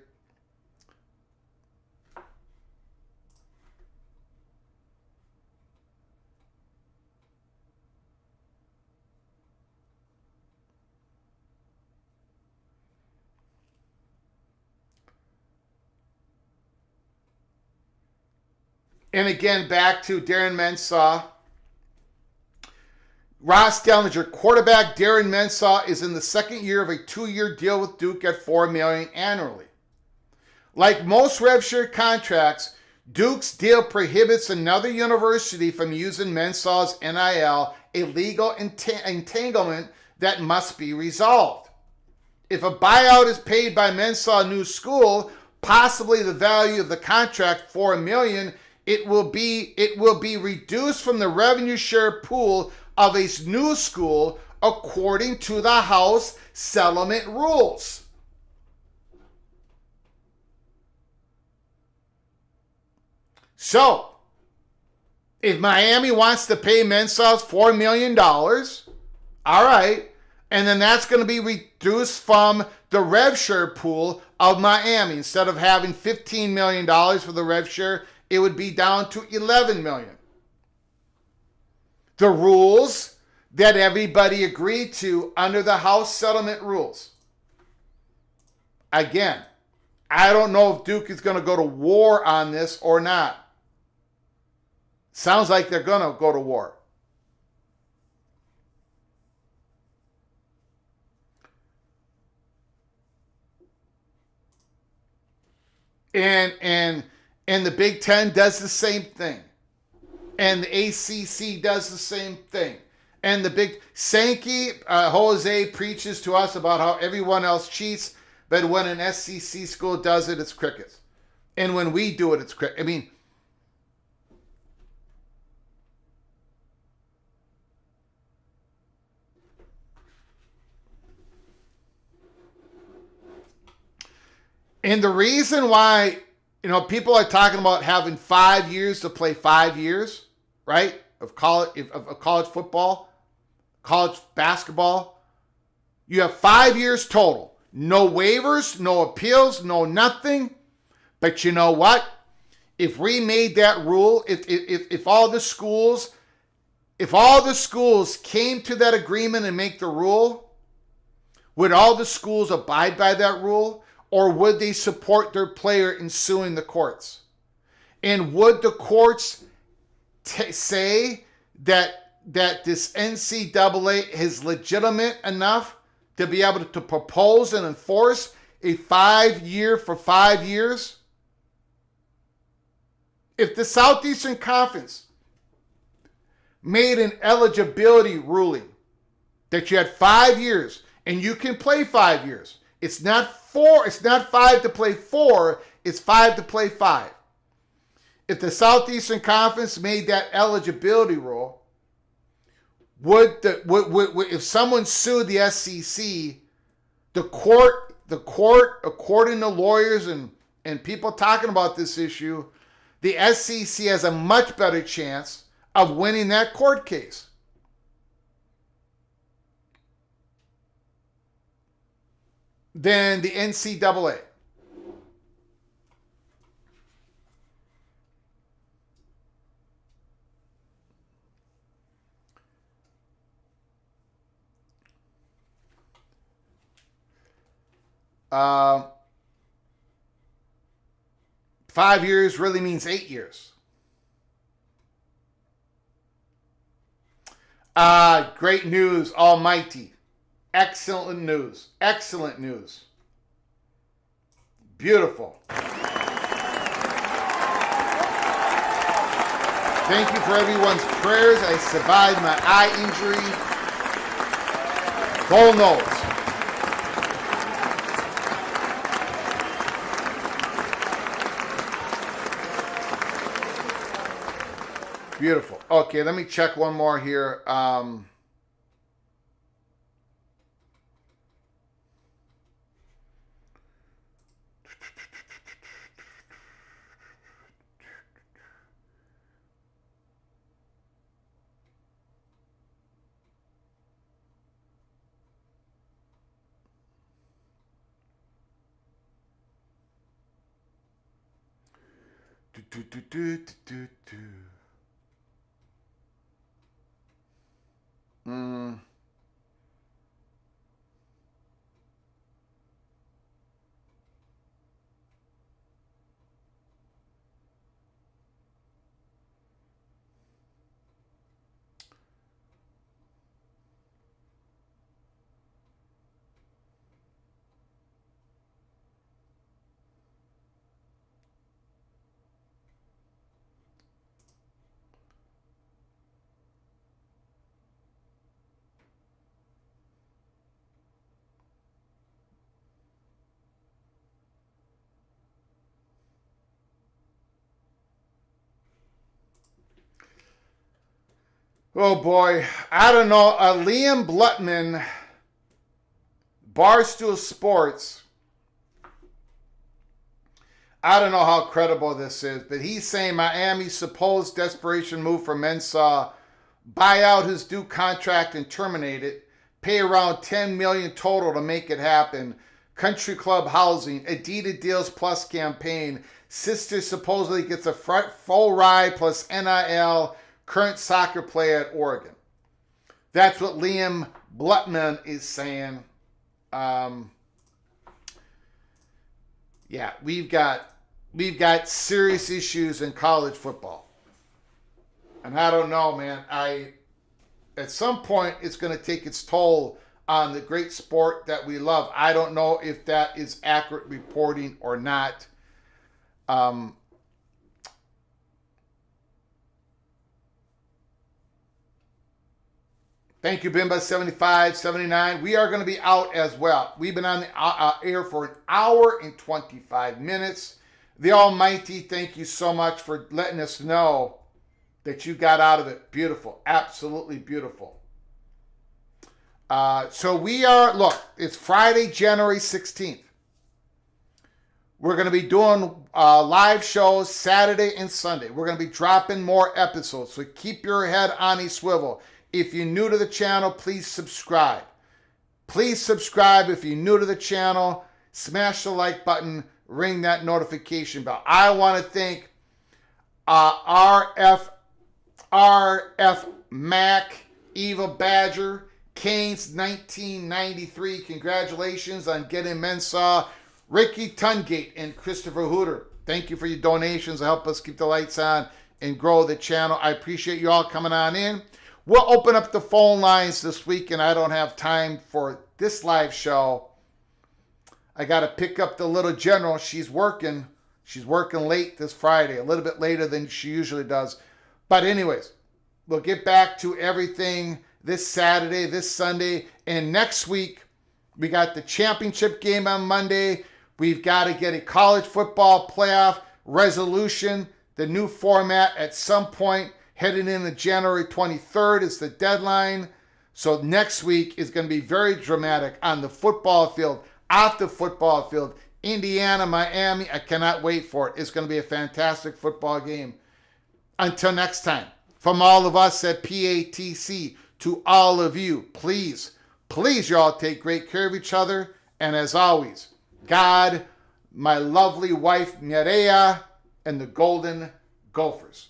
And again, back to Darian Mensah. Ross Dellinger, quarterback Darian Mensah is in the second year of a 2-year deal with Duke at $4 million annually. Like most rev share contracts, Duke's deal prohibits another university from using Mensah's NIL, a legal entanglement that must be resolved. If a buyout is paid by Mensah new school, possibly the value of the contract, $4 million, it will be reduced from the revenue share pool of a new school according to the House settlement rules. So, if Miami wants to pay Mensah $4 million, all right, and then that's going to be reduced from the rev share pool of Miami. Instead of having $15 million for the rev share, it would be down to $11 million. The rules that everybody agreed to under the House settlement rules. Again, I don't know if Duke is going to go to war on this or not. Sounds like they're going to go to war. And the Big Ten does the same thing. And the ACC does the same thing. And the big Sankey, Jose preaches to us about how everyone else cheats, but when an SEC school does it, it's crickets. And when we do it, it's crickets. I mean, and the reason why, people are talking about having 5 years to play 5 years, right? Of college football, college basketball. You have 5 years total. No waivers, no appeals, no nothing. But you know what? If we made that rule, if all the schools came to that agreement and make the rule, would all the schools abide by that rule? Or would they support their player in suing the courts? And would the courts say that this NCAA is legitimate enough to be able to propose and enforce a 5-year for 5 years? If the Southeastern Conference made an eligibility ruling that you had 5 years and you can play 5 years, it's not 5 to play 4, it's 5 to play 5. If the Southeastern Conference made that eligibility rule, would if someone sued the SEC, the court, according to lawyers and people talking about this issue, the SEC has a much better chance of winning that court case. Than the NCAA. Uh, 5 years really means 8 years. Great news, almighty. Excellent news. Excellent news. Beautiful. Thank you for everyone's prayers. I survived my eye injury. Goal nose. Beautiful. Okay, let me check one more here. Oh boy, I don't know. Liam Blutman, Barstool Sports. I don't know how credible this is, but he's saying Miami's supposed desperation move for Mensah, buy out his Duke contract and terminate it, pay around $10 million total to make it happen. Country club housing, Adidas deals plus campaign. Sister supposedly gets a full ride plus NIL. Current soccer player at Oregon. That's what Liam Blutman is saying. Yeah, we've got serious issues in college football. And I don't know, man. At some point it's going to take its toll on the great sport that we love. I don't know if that is accurate reporting or not. Thank you, Bimba 75, 79. We are going to be out as well. We've been on the air for an hour and 25 minutes. The Almighty, thank you so much for letting us know that you got out of it. Beautiful. Absolutely beautiful. So we are, look, it's Friday, January 16th. We're going to be doing live shows Saturday and Sunday. We're going to be dropping more episodes. So keep your head on a swivel. If you're new to the channel, please subscribe. Please subscribe if you're new to the channel. Smash the like button. Ring that notification bell. I want to thank RF Mac, Eva Badger, Canes 1993. Congratulations on getting Mensah, Ricky Tungate, and Christopher Hooter. Thank you for your donations to help us keep the lights on and grow the channel. I appreciate you all coming on in. We'll open up the phone lines this week, and I don't have time for this live show. I got to pick up the little general. She's working. She's working late this Friday, a little bit later than she usually does. But anyways, we'll get back to everything this Saturday, this Sunday, and next week. We got the championship game on Monday. We've got to get a college football playoff resolution, the new format at some point. Heading into January 23rd is the deadline. So next week is going to be very dramatic on the football field, off the football field. Indiana, Miami, I cannot wait for it. It's going to be a fantastic football game. Until next time, from all of us at PATC to all of you, please y'all take great care of each other. And as always, God, my lovely wife, Nerea, and the Golden Gophers.